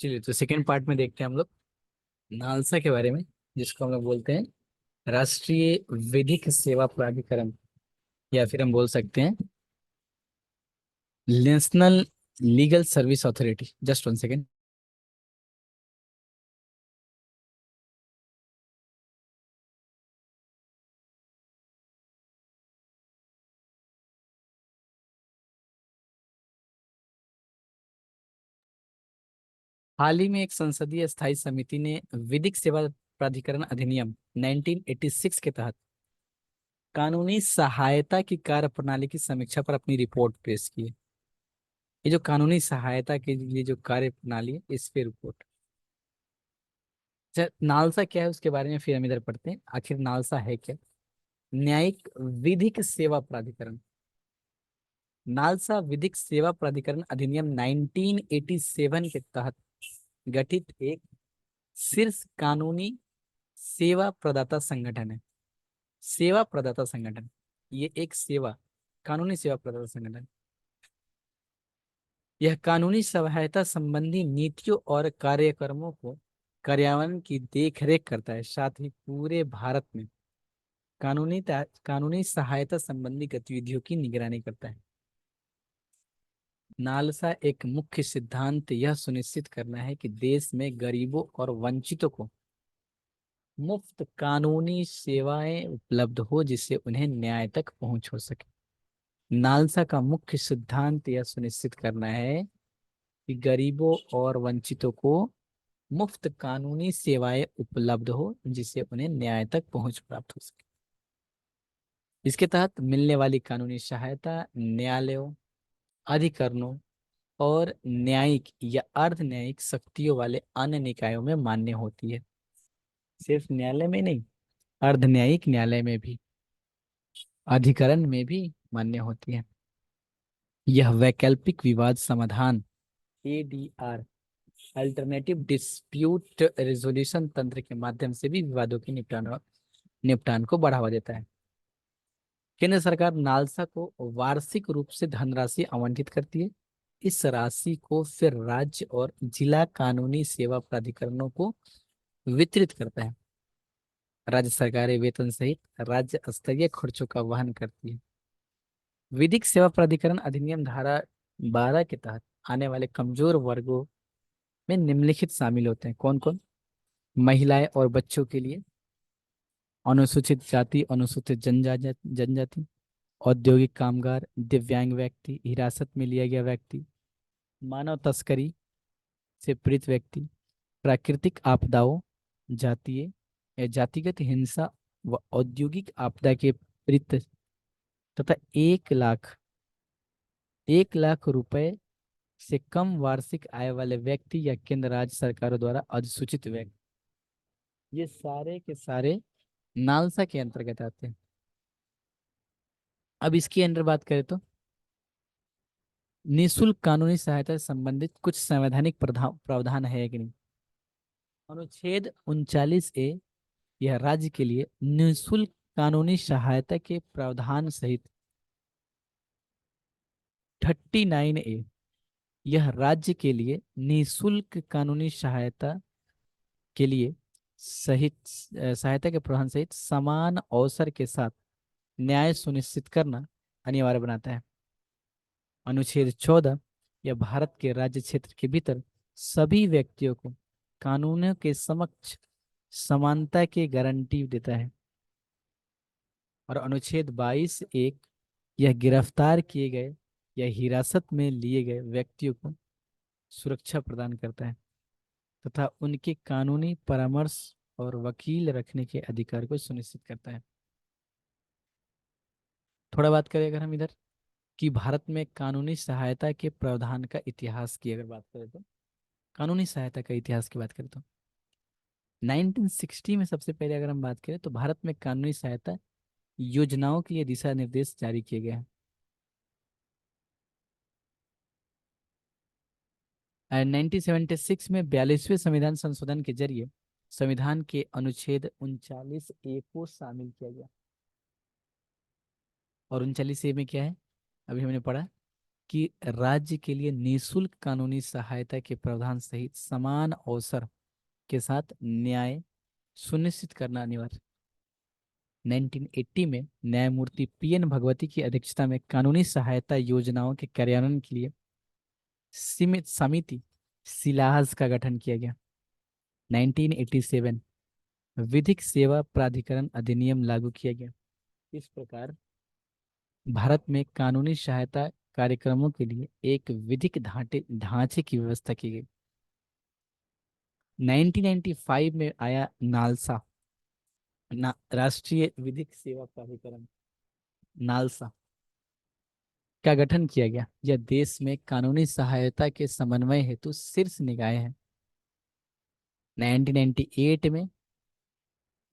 चलिए तो second part में देखते हैं हम लोग नालसा के बारे में, जिसको हम लोग बोलते हैं राष्ट्रीय विधिक सेवा प्राधिकरण, या फिर हम बोल सकते हैं national legal service authority. Just one second. हाल ही में एक संसदीय स्थायी समिति ने विधिक सेवा प्राधिकरण अधिनियम 1986 के तहत कानूनी सहायता की कार्य प्रणाली की समीक्षा पर अपनी रिपोर्ट पेश की है। ये जो कानूनी सहायता के लिए जो कार्य प्रणाली है, इस पे रिपोर्ट। अच्छा, नालसा क्या है उसके बारे में फिर हम इधर पढ़ते हैं, आखिर नालसा है क्या। न्यायिक विधिक सेवा प्राधिकरण। नालसा विधिक सेवा प्राधिकरण अधिनियम 1987 के तहत गठित एक शीर्ष कानूनी सेवा प्रदाता संगठन है। सेवा प्रदाता संगठन, ये एक सेवा कानूनी सेवा प्रदाता संगठन। यह कानूनी सहायता संबंधी नीतियों और कार्यक्रमों को कार्यान्वयन की देखरेख करता है, साथ ही पूरे भारत में कानूनी सहायता संबंधी गतिविधियों की निगरानी करता है। नालसा एक मुख्य सिद्धांत यह सुनिश्चित करना है कि देश में गरीबों और वंचितों को मुफ्त कानूनी सेवाएं उपलब्ध हो, जिससे उन्हें न्याय तक पहुंच हो सके। नालसा का मुख्य सिद्धांत यह सुनिश्चित करना है कि गरीबों और वंचितों को मुफ्त कानूनी सेवाएं उपलब्ध हो, जिससे उन्हें न्याय तक पहुंच प्राप्त हो सके। इसके तहत मिलने वाली कानूनी सहायता न्यायालयों, अधिकरणों और न्यायिक या अर्ध न्यायिक शक्तियों वाले अन्य निकायों में मान्य होती है। सिर्फ न्यायालय में नहीं, अर्ध न्यायिक न्यायालय में भी, अधिकरण में भी मान्य होती है। यह वैकल्पिक विवाद समाधान ADR, अल्टरनेटिव डिस्प्यूट रेजोल्यूशन तंत्र के माध्यम से भी विवादों की निपटान को बढ़ावा देता है। केंद्र सरकार नालसा को वार्षिक रूप से धनराशि आवंटित करती है। इस राशि को फिर राज्य और जिला कानूनी सेवा प्राधिकरणों को वितरित करता है। राज्य सरकारें वेतन सहित राज्य स्तरीय खर्चों का वहन करती है। विधिक सेवा प्राधिकरण अधिनियम धारा 12 के तहत आने वाले कमजोर वर्गों में निम्नलिखित शामिल होते हैं। कौन कौन? महिलाएं और बच्चों के लिए, अनुसूचित जाति, अनुसूचित जनजाति, औद्योगिक कामगार, दिव्यांग व्यक्ति, हिरासत में लिया गया व्यक्ति, मानव तस्करी से पीड़ित व्यक्ति, प्राकृतिक आपदाओं, जातीय या जातिगत हिंसा व औद्योगिक आपदा के पीड़ित तथा 1 लाख रुपए से कम वार्षिक आय वाले व्यक्ति या केंद्र राज्य सरकारों द्वारा अधिसूचित व्यक्ति, ये सारे के सारे नालसा के अंतर्गत आते हैं। अब इसके अंदर बात करें तो निःशुल्क कानूनी सहायता से संबंधित कुछ संवैधानिक प्रावधान है कि नहीं। अनुच्छेद 39A, यह राज्य के लिए निःशुल्क कानूनी सहायता के प्रावधान सहित 39A, यह राज्य के लिए निःशुल्क कानूनी सहायता के लिए सहायता के प्रावधान सहित समान अवसर के साथ न्याय सुनिश्चित करना अनिवार्य बनाता है। अनुच्छेद 14, यह भारत के राज्य क्षेत्र के भीतर सभी व्यक्तियों को कानूनों के समक्ष समानता की गारंटी देता है। और अनुच्छेद 22(1), यह गिरफ्तार किए गए या हिरासत में लिए गए व्यक्तियों को सुरक्षा प्रदान करता है तथा उनके कानूनी परामर्श और वकील रखने के अधिकार को सुनिश्चित करता है। थोड़ा बात करें अगर हम इधर कि भारत में कानूनी सहायता के प्रावधान का इतिहास की अगर बात करें तो, कानूनी सहायता का इतिहास की बात करें तो 1960 में सबसे पहले अगर हम बात करें तो भारत में कानूनी सहायता योजनाओं के लिए दिशा निर्देश जारी किए गए हैं। 1976 में 42वें संविधान संशोधन के जरिए संविधान के अनुच्छेद 39A को शामिल किया गया। और 39A में क्या है, अभी हमने पढ़ा, कि राज्य के लिए निःशुल्क कानूनी सहायता के प्रावधान सहित समान अवसर के साथ न्याय सुनिश्चित करना अनिवार्य। 1980 में न्यायमूर्ति पीएन भगवती की अध्यक्षता में कानूनी सहायता योजनाओं के कार्यान्वयन के लिए सीमित समिति सिलाहस का गठन किया गया। 1987 विधिक सेवा प्राधिकरण अधिनियम लागू किया गया। इस प्रकार भारत में कानूनी सहायता कार्यक्रमों के लिए एक विधिक ढांचे की व्यवस्था की गई। 1995 में आया नालसा, राष्ट्रीय विधिक सेवा प्राधिकरण, नालसा का गठन किया गया। यह देश में कानूनी सहायता के समन्वय हेतु शीर्ष निकाय है। 1998 में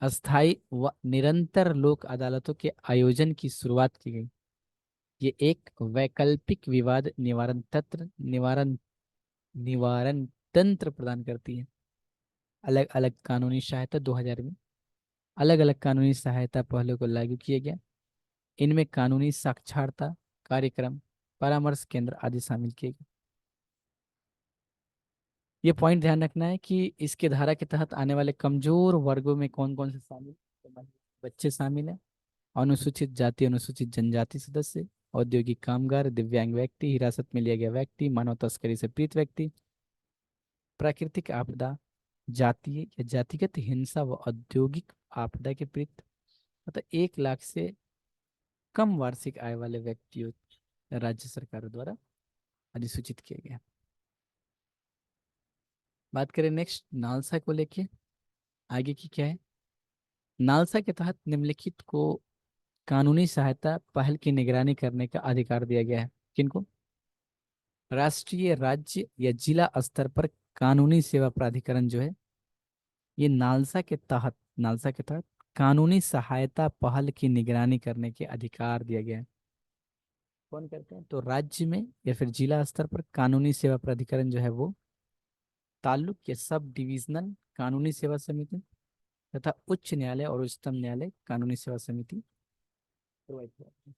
अस्थायी व निरंतर लोक अदालतों के आयोजन की शुरुआत की गई। ये एक वैकल्पिक विवाद निवारण तंत्र प्रदान करती है। अलग अलग कानूनी सहायता 2000 में अलग अलग कानूनी सहायता पहलों को लागू किया गया। इनमें कानूनी साक्षरता कार्यक्रम, परामर्श केंद्र आदि शामिल किए गए। ये पॉइंट ध्यान रखना है कि इसके धारा के तहत आने वाले कमजोर वर्गों में कौन कौन से शामिल, तो बच्चे शामिल हैं, अनुसूचित जाति अनुसूचित जनजाति सदस्य, औद्योगिक कामगार, दिव्यांग व्यक्ति, हिरासत में लिया गया व्यक्ति, मानव तस्करी से पीड़ित व्यक्ति, प्राकृतिक आपदा, जातीय या जातिगत हिंसा व औद्योगिक आपदा के पीड़ित, मतलब 1 लाख से कम वार्षिक आय वाले व्यक्तियों राज्य सरकार द्वारा अधिसूचित किया गया। बात करें नेक्स्ट नालसा को लेके, आगे की क्या है। नालसा के तहत निम्नलिखित को कानूनी सहायता पहल की निगरानी करने का अधिकार दिया गया है। किनको? राष्ट्रीय, राज्य या जिला स्तर पर कानूनी सेवा प्राधिकरण जो है, ये नालसा के तहत कानूनी सहायता पहल की निगरानी करने के अधिकार दिया गया है। कौन करते हैं? तो राज्य में या फिर जिला स्तर पर कानूनी सेवा प्राधिकरण जो है वो ताल्लुक या सब डिविजनल कानूनी सेवा समिति तथा उच्च न्यायालय और उच्चतम न्यायालय कानूनी सेवा समिति प्रोवाइड करते हैं।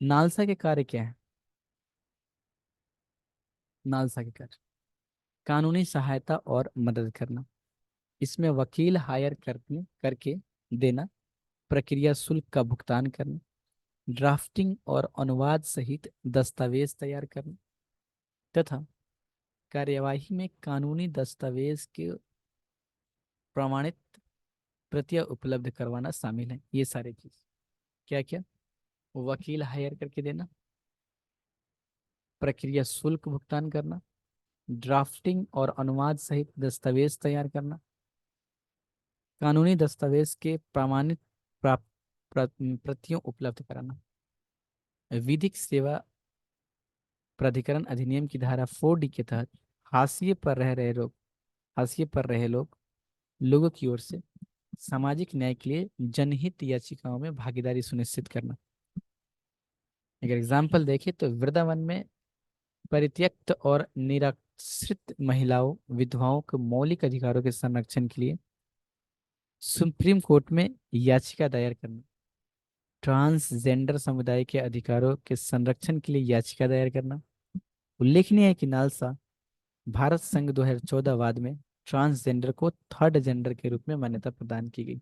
नालसा के कार्य क्या है? नालसा के कार्य कानूनी सहायता और मदद करना। इसमें वकील हायर करके देना, प्रक्रिया शुल्क का भुगतान करना, ड्राफ्टिंग और अनुवाद सहित दस्तावेज तैयार करना तथा कार्यवाही में कानूनी दस्तावेज के प्रमाणित प्रतियां उपलब्ध करवाना शामिल है। ये सारी चीज क्या क्या? वकील हायर करके देना, प्रक्रिया शुल्क भुगतान करना, ड्राफ्टिंग और अनुवाद सहित दस्तावेज तैयार करना, कानूनी दस्तावेज के प्रमाणित प्रतियों उपलब्ध कराना। विधिक सेवा प्राधिकरण अधिनियम की धारा 4D के तहत हाशिए पर रह रहे लोग हाशिए पर रहे लोगों की ओर से सामाजिक न्याय के लिए जनहित याचिकाओं में भागीदारी सुनिश्चित करना। अगर एग्जाम्पल देखें तो वृंदावन में परित्यक्त और निराश्रित महिलाओं, विधवाओं के मौलिक अधिकारों के संरक्षण के लिए सुप्रीम कोर्ट में याचिका दायर करना, ट्रांसजेंडर समुदाय के अधिकारों के संरक्षण के लिए याचिका दायर करना। उल्लेखनीय है कि नालसा भारत संघ 2014 बाद में ट्रांसजेंडर को थर्ड जेंडर के रूप में मान्यता प्रदान की गई।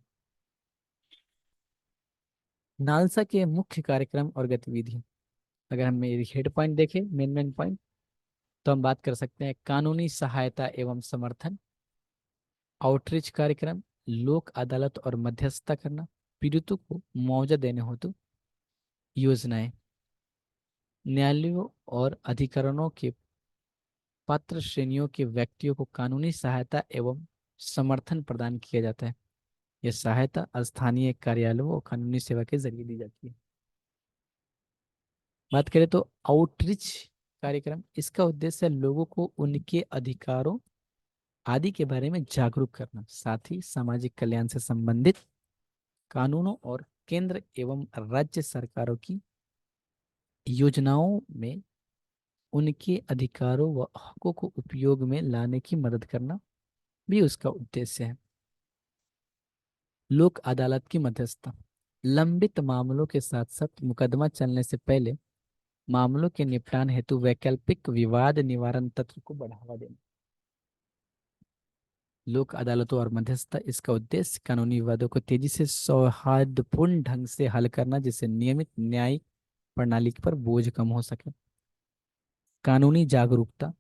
नालसा के मुख्य कार्यक्रम और गतिविधि, अगर हम मेरी हेड पॉइंट देखें, मेन पॉइंट, तो हम बात कर सकते हैं कानूनी सहायता एवं समर्थन, आउटरीच कार्यक्रम, लोक अदालत और मध्यस्थता करना, पीड़ितों को मुआवजा देने हेतु योजनाएं, न्यायालयों और अधिकरणों के पात्र श्रेणियों के व्यक्तियों को कानूनी सहायता एवं समर्थन प्रदान किया जाता है। यह सहायता स्थानीय कार्यालयों और कानूनी सेवा के जरिए दी जाती है। बात करें तो आउटरीच कार्यक्रम, इसका उद्देश्य लोगों को उनके अधिकारों आदि के बारे में जागरूक करना, साथ ही सामाजिक कल्याण से संबंधित कानूनों और केंद्र एवं राज्य सरकारों की योजनाओं में उनके अधिकारों व हकों को उपयोग में लाने की मदद करना भी उसका उद्देश्य है। लोक अदालत की मध्यस्थता, लंबित मामलों के साथ साथ मुकदमा चलने से पहले मामलों के निपटान हेतु वैकल्पिक विवाद निवारण तंत्र को बढ़ावा देना। लोक अदालतों और मध्यस्थता, इसका उद्देश्य कानूनी विवादों को तेजी से सौहार्दपूर्ण ढंग से हल करना, जिससे नियमित न्यायिक प्रणाली पर बोझ कम हो सके। कानूनी जागरूकता,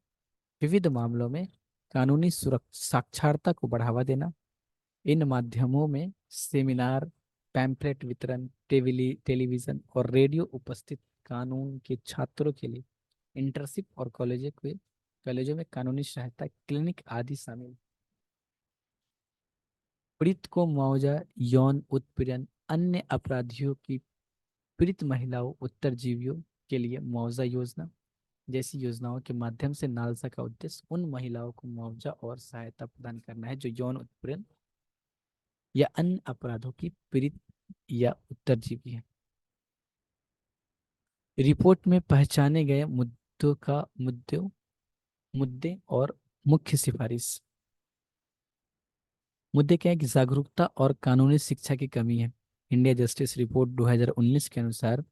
विविध मामलों में कानूनी सुरक्षा साक्षरता को बढ़ावा देना। इन माध्यमों में सेमिनार, पैम्पलेट वितरण, टेलीविजन और रेडियो उपस्थित कानून के छात्रों के लिए इंटर्नशिप और कॉलेजों में कानूनी सहायता क्लिनिक आदि शामिल। पीड़ित को मुआवजा, यौन उत्पीड़न, अन्य अपराधियों की पीड़ित महिलाओं, उत्तरजीवियों के लिए मुआवजा योजना जैसी योजनाओं के माध्यम से नालसा का उद्देश्य उन महिलाओं को मुआवजा और सहायता प्रदान करना है जो यौन उत्पीड़न या अन्य अपराधों की पीड़ित या उत्तरजीवी है। रिपोर्ट में पहचाने गए मुद्दे और मुख्य सिफारिश। मुद्दे क्या है कि जागरूकता और कानूनी शिक्षा की कमी है। इंडिया जस्टिस रिपोर्ट 2019 के अनुसार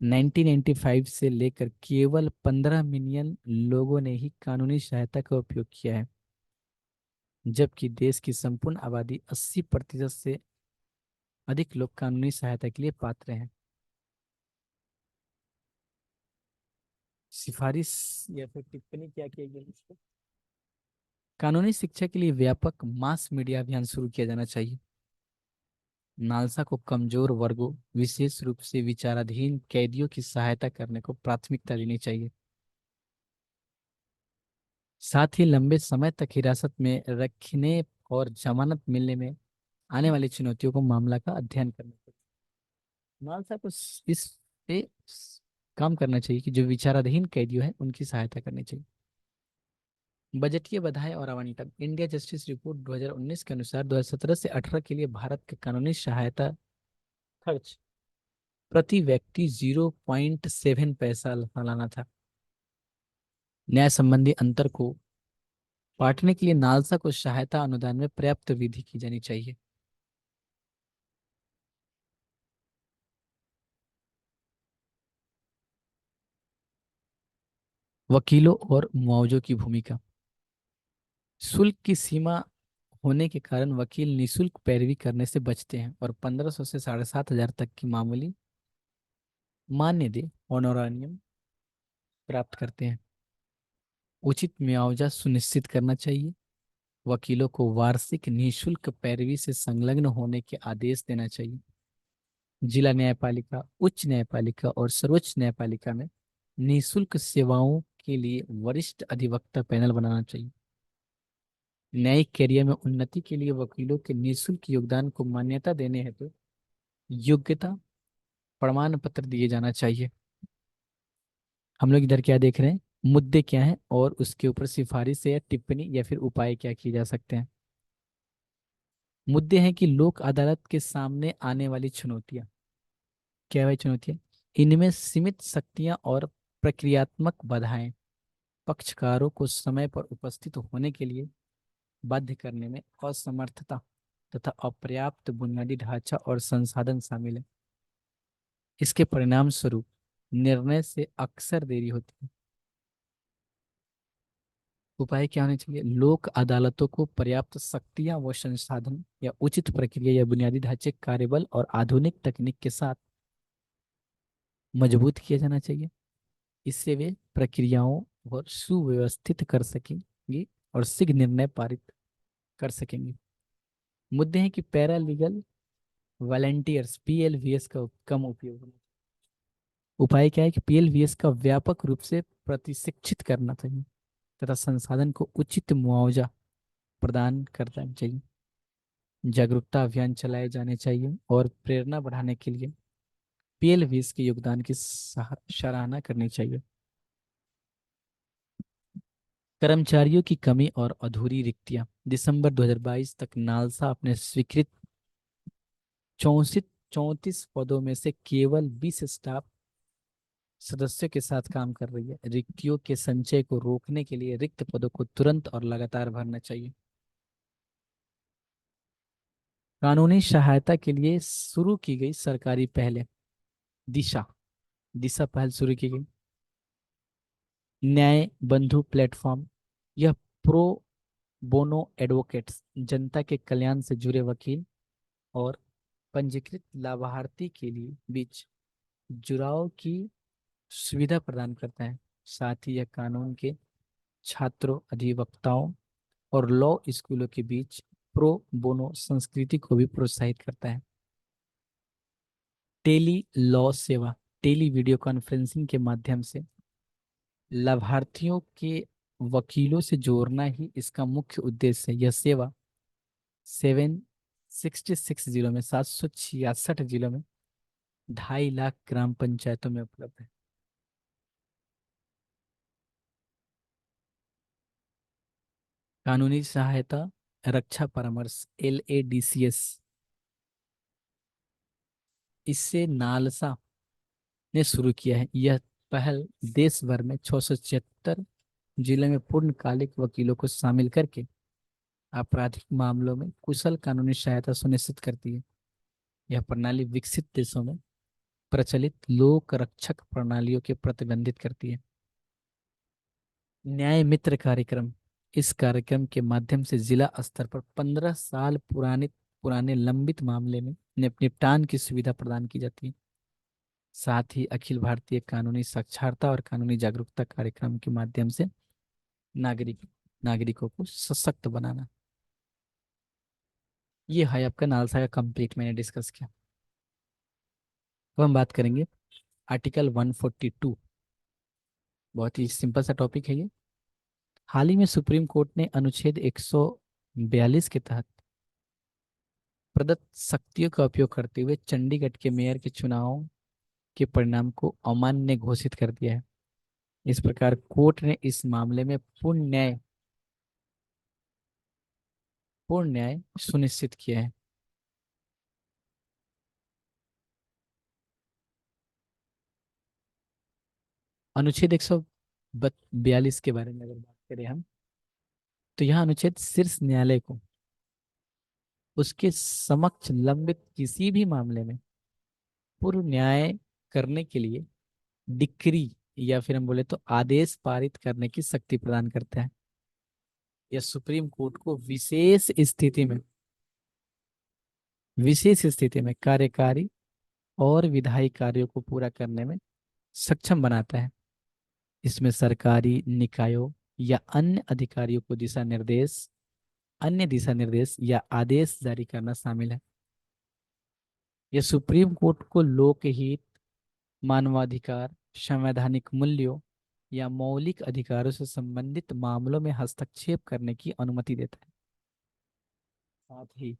1995 से लेकर केवल 15 मिलियन लोगों ने ही कानूनी सहायता का उपयोग किया है, जबकि देश की संपूर्ण आबादी 80% से अधिक लोग कानूनी सहायता के लिए पात्र हैं। सिफारिश या फिर टिप्पणी क्या की गई इस पे? कानूनी शिक्षा के लिए व्यापक मास मीडिया अभियान शुरू किया जाना चाहिए। नालसा को कमजोर वर्गों, विशेष रूप से विचाराधीन कैदियों की सहायता करने को प्राथमिकता देनी चाहिए। साथ ही लंबे समय तक हिरासत में रखने और जमानत मिलने में आने वाली चुनौतियों को मामला का अध्ययन करना चाहिए। नालसा को इस पे काम करना चाहिए कि जो विचाराधीन कैदियों हैं उनकी सहायता करनी चाहिए। बजटीय बाधाएं और आवंटन। इंडिया जस्टिस रिपोर्ट 2019 के अनुसार 2017 से 18 के लिए भारत के कानूनी सहायता खर्च प्रति व्यक्ति 0.7 पैसा सालाना था। न्याय संबंधी अंतर को पाटने के लिए नालसा को सहायता अनुदान में पर्याप्त वृद्धि की जानी चाहिए। वकीलों और मुआवजों की भूमिका। शुल्क की सीमा होने के कारण वकील निशुल्क पैरवी करने से बचते हैं और 1500 से 7500 तक की मामूली मान्यदे ऑनोरारियम प्राप्त करते हैं। उचित मुआवजा सुनिश्चित करना चाहिए। वकीलों को वार्षिक निशुल्क पैरवी से संलग्न होने के आदेश देना चाहिए। जिला न्यायपालिका, उच्च न्यायपालिका और सर्वोच्च न्यायपालिका में निशुल्क सेवाओं के लिए वरिष्ठ अधिवक्ता पैनल बनाना चाहिए। न्यायिक कैरियर में उन्नति के लिए वकीलों के निशुल्क योगदान को मान्यता देने हेतु योग्यता प्रमाण पत्र दिए जाना चाहिए। हम लोग इधर क्या देख रहे हैं, मुद्दे क्या हैं और उसके ऊपर सिफारिश या टिप्पणी या फिर उपाय क्या किए जा सकते हैं। मुद्दे हैं कि लोक अदालत के सामने आने वाली चुनौतियां। क्या है भाई चुनौतियां? इनमें सीमित शक्तियां और प्रक्रियात्मक बाधाएं, पक्षकारों को समय पर उपस्थित होने के लिए बाध्य करने में असमर्थता तथा अपर्याप्त बुनियादी ढांचा और संसाधन शामिल है। इसके परिणाम स्वरूप निर्णय से अक्सर देरी होती है। उपाय क्या होने चाहिए? लोक अदालतों को पर्याप्त शक्तियां व संसाधन या उचित प्रक्रिया या बुनियादी ढांचे, कार्यबल और आधुनिक तकनीक के साथ मजबूत किया जाना चाहिए। इससे वे प्रक्रियाओं और सुव्यवस्थित कर सकेंगे और शीघ्र निर्णय पारित कर सकेंगे। मुद्दे हैं कि पैरालीगल वॉलंटियर्स, पीएलवीएस का कम उपयोग होना। उपाय क्या है कि पीएलवीएस का व्यापक रूप से प्रशिक्षित करना चाहिए तथा संसाधन को उचित मुआवजा प्रदान करना चाहिए। जागरूकता अभियान चलाए जाने चाहिए और प्रेरणा बढ़ाने के लिए पीएलवीएस के योगदान की सराहना करनी चाहिए। कर्मचारियों की कमी और अधूरी रिक्तियां। दिसंबर 2022 तक नालसा अपने स्वीकृत 34 पदों में से केवल 20 स्टाफ सदस्यों के साथ काम कर रही है। रिक्तियों के संचय को रोकने के लिए रिक्त पदों को तुरंत और लगातार भरना चाहिए। कानूनी सहायता के लिए शुरू की गई सरकारी पहलें। दिशा दिशा पहल शुरू की गई। न्याय बंधु प्लेटफॉर्म, यह प्रो बोनो एडवोकेट्स, जनता के कल्याण से जुड़े वकील और पंजीकृत लाभार्थी के लिए बीच जुड़ाव की सुविधा प्रदान करता है। साथ ही यह कानून के छात्रों, अधिवक्ताओं और लॉ स्कूलों के बीच प्रो बोनो संस्कृति को भी प्रोत्साहित करता है। टेली लॉ सेवा, टेली वीडियो कॉन्फ्रेंसिंग के माध्यम से लाभार्थियों के वकीलों से जोड़ना ही इसका मुख्य उद्देश्य है। यह सेवा 766 जिलों में, 766 जिलों में, 2.5 लाख ग्राम पंचायतों में उपलब्ध है। कानूनी सहायता रक्षा परामर्श, LADCS, इससे नालसा ने शुरू किया है। यह पहल देश भर में 676 जिले में पूर्णकालिक वकीलों को शामिल करके आपराधिक मामलों में कुशल कानूनी सहायता सुनिश्चित करती है। यह प्रणाली विकसित देशों में प्रचलित लोक रक्षक प्रणालियों के प्रतिबंधित करती है। न्याय मित्र कार्यक्रम, इस कार्यक्रम के माध्यम से जिला स्तर पर 15 साल पुराने पुराने लंबित मामले में निपटान की सुविधा प्रदान की जाती है। साथ ही अखिल भारतीय कानूनी साक्षरता और कानूनी जागरूकता कार्यक्रम के माध्यम से नागरिक नागरिकों को सशक्त बनाना। ये है आपका नालसा का कंप्लीट, मैंने डिस्कस किया। अब हम बात करेंगे आर्टिकल 142। बहुत ही सिंपल सा टॉपिक है ये। हाल ही में सुप्रीम कोर्ट ने अनुच्छेद 142 के तहत प्रदत्त शक्तियों का उपयोग करते हुए चंडीगढ़ के मेयर के चुनाव के परिणाम को अमान्य घोषित कर दिया है। इस प्रकार कोर्ट ने इस मामले में पूर्ण न्याय सुनिश्चित किया है। अनुच्छेद 142 के बारे में अगर बात करें हम, तो यह अनुच्छेद शीर्ष न्यायालय को उसके समक्ष लंबित किसी भी मामले में पूर्व न्याय करने के लिए डिक्री या फिर हम बोले तो आदेश पारित करने की शक्ति प्रदान करता है। यह सुप्रीम कोर्ट को विशेष स्थिति में कार्यकारी और विधायी कार्यों को पूरा करने में सक्षम बनाता है। इसमें सरकारी निकायों या अन्य दिशा निर्देश या आदेश जारी करना शामिल है। यह सुप्रीम कोर्ट को लोकहित, मानवाधिकार, संवैधानिक मूल्यों या मौलिक अधिकारों से संबंधित मामलों में हस्तक्षेप करने की अनुमति देता है। साथ ही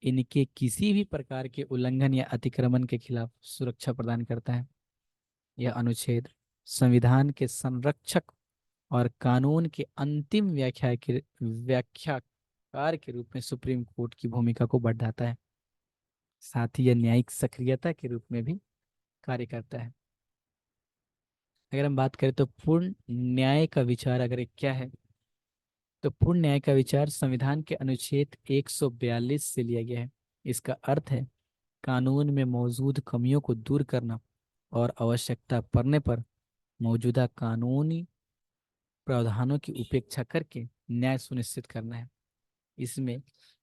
इनके किसी भी प्रकार के उल्लंघन या अतिक्रमण के खिलाफ सुरक्षा प्रदान करता है। यह अनुच्छेद संविधान के संरक्षक और कानून के अंतिम व्याख्याकार के रूप में सुप्रीम कोर्ट की भूमिका को बढ़ाता है। साथ ही यह न्यायिक सक्रियता के रूप में भी कार्य करता है। अगर हम बात करें तो पूर्ण न्याय का विचार अगर एक क्या है, तो पूर्ण न्याय का विचार संविधान के अनुच्छेद 142 से लिया गया है। इसका अर्थ है कानून में मौजूद कमियों को दूर करना और आवश्यकता पड़ने पर मौजूदा कानूनी प्रावधानों की उपेक्षा करके न्याय सुनिश्चित करना है। इसमें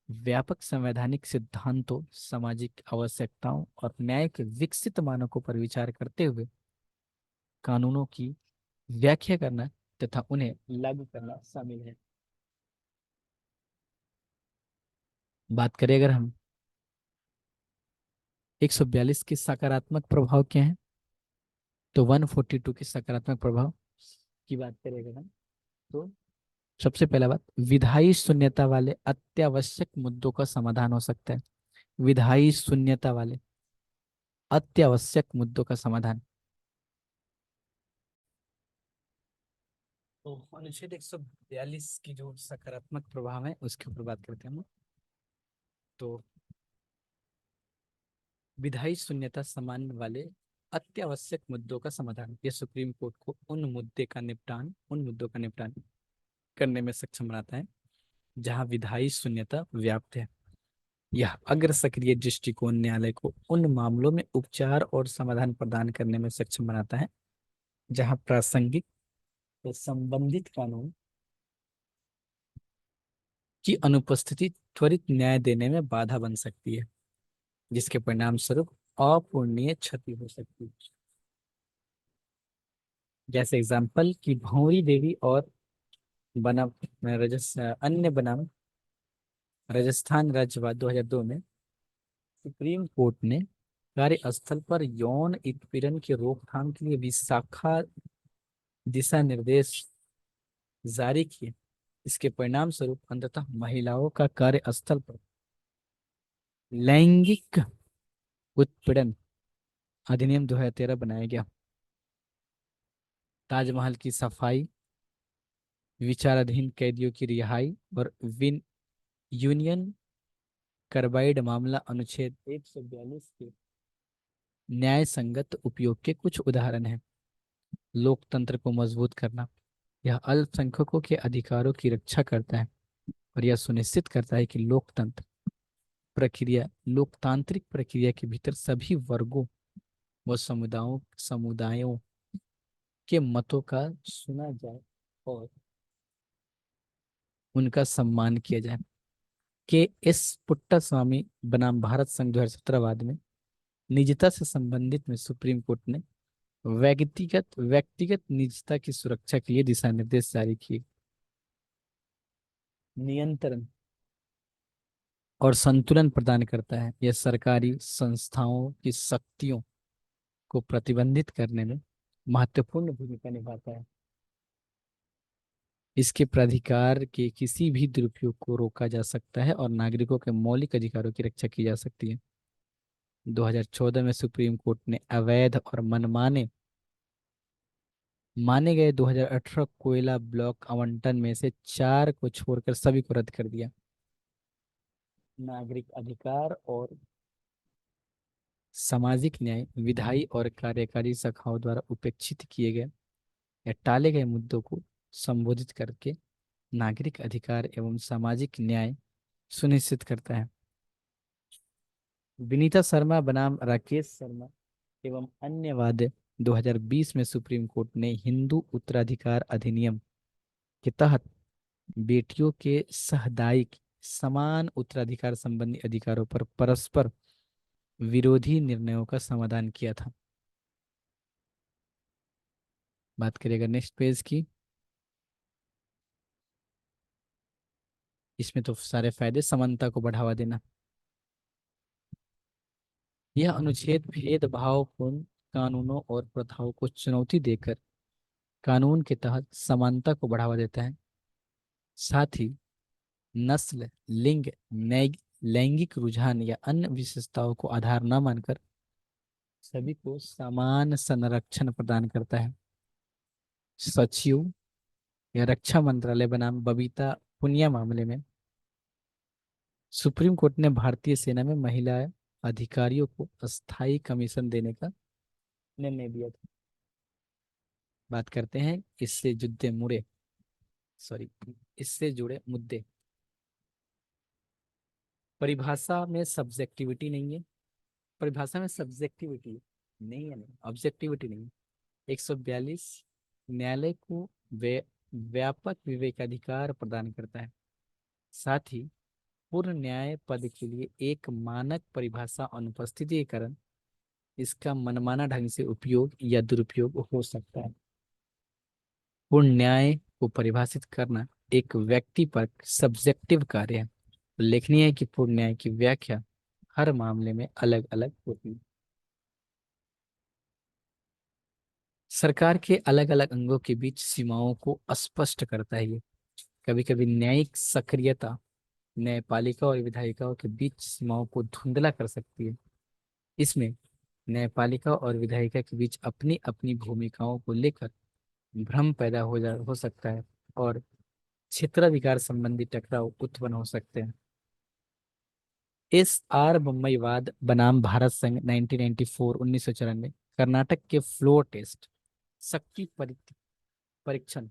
व्यापक संवैधानिक सिद्धांतों, सामाजिक आवश्यकताओं और न्याय के विकसित मानकों पर विचार करते हुए कानूनों की व्याख्या करना तथा उन्हें लागू करना शामिल है। बात करें अगर हम 142 के सकारात्मक प्रभाव क्या है, तो 142 के सकारात्मक प्रभाव की बात करें अगर हम, तो सबसे पहला बात, विधायी शून्यता वाले अत्यावश्यक मुद्दों का समाधान हो सकता है। विधायी शून्यता वाले अत्यावश्यक मुद्दों का समाधान। तो अनुच्छेद 142 की जो सकारात्मक प्रभाव है उसके ऊपर बात करते हैं हम। तो विधायी शून्यता सामान्य वाले अत्यावश्यक मुद्दों का समाधान, यह सुप्रीम कोर्ट को उन मुद्दों का निपटान करने में सक्षम बनाता है जहां विधायी शून्यता व्याप्त है। यह अग्र सक्रिय दृष्टिकोण न्यायालय को उन मामलों में उपचार और समाधान प्रदान करने में सक्षम बनाता है जहां प्रासंगिक या संबंधित कानून की अनुपस्थिति त्वरित न्याय देने में बाधा बन सकती है, जिसके परिणाम स्वरूप अपूरणीय क्षति हो सकती है। जैसे एग्जाम्पल की भंवरी देवी और बनाम अन्य बनाम राजस्थान राज्यवाद 2002 में सुप्रीम कोर्ट ने कार्यस्थल पर यौन उत्पीड़न की रोकथाम के लिए विशाखा दिशा निर्देश जारी किए। इसके परिणाम स्वरूप अंततः महिलाओं का कार्यस्थल पर लैंगिक उत्पीड़न अधिनियम 2013 बनाया गया। ताजमहल की सफाई, विचाराधीन कैदियों की रिहाई और विन यूनियन कार्बाइड मामला अनुच्छेद 142 के न्याय संगत उपयोग के कुछ उदाहरण हैं। लोकतंत्र को मजबूत करना, यह अल्पसंख्यकों के अधिकारों की रक्षा करता है और यह सुनिश्चित करता है कि लोकतांत्रिक प्रक्रिया के भीतर सभी वर्गों व समुदायों के मतों का सुना जाए और उनका सम्मान किया जाए। के एस पुट्टास्वामी बनाम भारत संघ 2017 वाद में निजता से संबंधित में सुप्रीम कोर्ट ने व्यक्तिगत निजता की सुरक्षा के लिए दिशा निर्देश जारी किए। नियंत्रण और संतुलन प्रदान करता है। यह सरकारी संस्थाओं की शक्तियों को प्रतिबंधित करने में महत्वपूर्ण भूमिका निभाता है। इसके प्राधिकार के किसी भी दुरुपयोग को रोका जा सकता है और नागरिकों के मौलिक अधिकारों की रक्षा की जा सकती है। 2014 में सुप्रीम कोर्ट ने अवैध और मनमाने माने गए 2018 कोयला ब्लॉक आवंटन में से 4 को छोड़कर सभी को रद्द कर दिया। नागरिक अधिकार और सामाजिक न्याय विधायी और कार्यकारी शाखाओं द्वारा उपेक्षित किए गए या टाले गए मुद्दों को संबोधित करके नागरिक अधिकार एवं सामाजिक न्याय सुनिश्चित करता है। विनीता शर्मा बनाम राकेश शर्मा एवं अन्य वादे 2020 में सुप्रीम कोर्ट ने हिंदू उत्तराधिकार अधिनियम के तहत बेटियों के सामुदायिक समान उत्तराधिकार संबंधी अधिकारों पर परस्पर विरोधी निर्णयों का समाधान किया था। बात करेगा नेक्स्ट पेज की। इसमें तो सारे फायदे, समानता को बढ़ावा देना। यह अनुच्छेद भेदभावपूर्ण कानूनों और प्रथाओं को चुनौती देकर कानून के तहत समानता को बढ़ावा देता है। साथ ही नस्ल, लिंग, लैंगिक रुझान या अन्य विशेषताओं को आधार न मानकर सभी को समान संरक्षण प्रदान करता है। सचिव या रक्षा मंत्रालय बनाम बबीता पुनिया मामले में सुप्रीम कोर्ट ने भारतीय सेना में महिला अधिकारियों को अस्थायी कमीशन देने का निर्णय दिया था। बात करते हैं इससे जुड़े मुद्दे। परिभाषा में सब्जेक्टिविटी नहीं है। परिभाषा में सब्जेक्टिविटी नहीं है, नहीं ऑब्जेक्टिविटी नहीं है। 142 न्यायालय को व्यापक विवेकाधिकार प्रदान करता है। साथ ही पूर्ण न्याय पद के लिए एक मानक परिभाषा अनुपस्थिति के कारण इसका मनमाना ढंग से उपयोग या दुरुपयोग हो सकता है। पूर्ण न्याय को परिभाषित करना एक व्यक्ति पर सब्जेक्टिव कार्य है। उल्लेखनीय है कि पूर्ण न्याय की व्याख्या हर मामले में अलग अलग होती है। सरकार के अलग अलग अंगों के बीच सीमाओं को स्पष्ट करता है। ये कभी कभी न्यायिक सक्रियता न्यायपालिका और विधायिकाओं के बीच सीमाओं को धुंधला कर सकती है। इसमें न्यायपालिका और विधायिका के बीच अपनी अपनी भूमिकाओं को लेकर भ्रम पैदा हो सकता है और क्षेत्राधिकार संबंधी टकराव उत्पन्न हो सकते हैं। एस बम्बईवाद बनाम भारत संघ 1994 कर्नाटक के फ्लोर टेस्ट शक्ति परीक्षण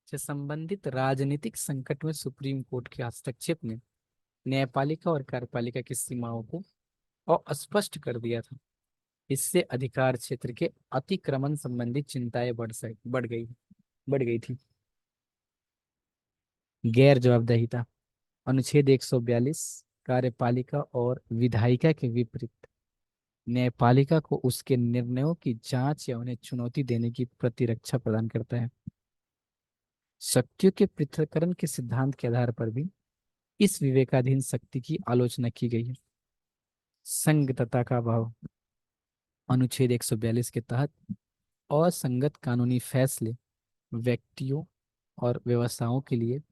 से संबंधित राजनीतिक संकट में सुप्रीम कोर्ट के हस्तक्षेप ने न्यायपालिका और कार्यपालिका की सीमाओं को अस्पष्ट कर दिया था। इससे अधिकार क्षेत्र के अतिक्रमण संबंधी चिंताएं बढ़ गई थी। गैर जवाबदेहिता। अनुच्छेद 142 कार्यपालिका और विधायिका के विपरीत न्यायपालिका को उसके निर्णयों की जांच या उन्हें चुनौती देने की प्रतिरक्षा प्रदान करता है। शक्तियों के पृथक्करण के सिद्धांत के आधार पर भी इस विवेकाधीन शक्ति की आलोचना की गई है। संगतता का अभाव। अनुच्छेद 142 के तहत असंगत कानूनी फैसले व्यक्तियों और व्यवसायों के लिए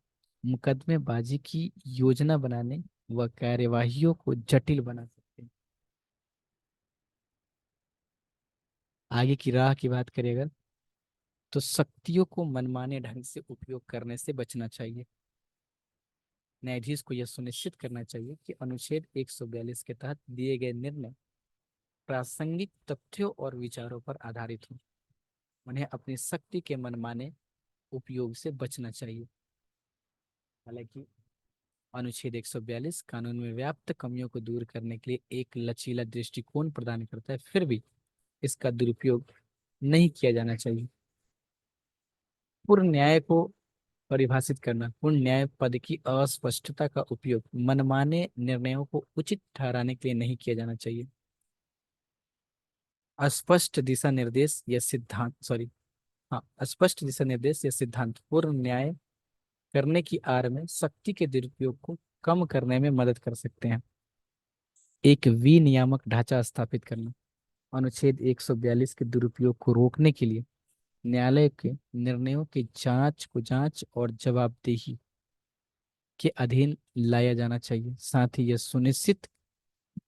मुकदमेबाजी की योजना बनाने व कार्यवाहियों को जटिल बना सकते हैं। आगे की राह की बात करें अगर, तो शक्तियों को मनमाने ढंग से उपयोग करने से बचना चाहिए। न्यायाधीश को यह सुनिश्चित करना चाहिए कि अनुच्छेद 142 के तहत दिए गए निर्णय प्रासंगिक तथ्यों और विचारों पर आधारित हों। उन्हें अपनी शक्ति के मनमाने उपयोग से बचना चाहिए। हालांकि अनुच्छेद 142 कानून में व्याप्त कमियों को दूर करने के लिए एक लचीला दृष्टिकोण प्रदान करता है, फिर भी इसका दुरुपयोग नहीं किया जाना चाहिए। पूर्ण न्याय को परिभाषित करना। पूर्ण न्याय पद की अस्पष्टता का उपयोग मनमाने निर्णयों को उचित ठहराने के लिए नहीं किया जाना चाहिए। अस्पष्ट दिशा निर्देश या सिद्धांत सॉरी हाँ अस्पष्ट दिशा निर्देश या सिद्धांत पूर्ण न्याय करने की आड़ में शक्ति के दुरुपयोग को कम करने में मदद कर सकते हैं। एक विनियामक ढांचा स्थापित करना। अनुच्छेद 142 के दुरुपयोग को रोकने के लिए न्यायालय के निर्णयों की जांच और जवाबदेही के अधीन लाया जाना चाहिए। साथ ही यह सुनिश्चित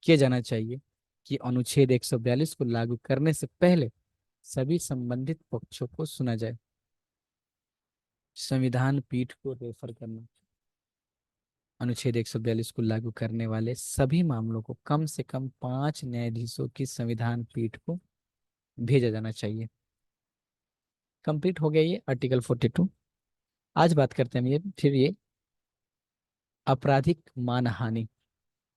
किया जाना चाहिए कि अनुच्छेद 142 को लागू करने से पहले सभी संबंधित पक्षों को सुना जाए। संविधान पीठ को रेफर करना। अनुच्छेद 142 को लागू करने वाले सभी मामलों को कम से कम 5 न्यायाधीशों की संविधान पीठ को भेजा जाना चाहिए। कंप्लीट हो गया ये आर्टिकल 42। आज बात करते हैं ये आपराधिक मानहानि।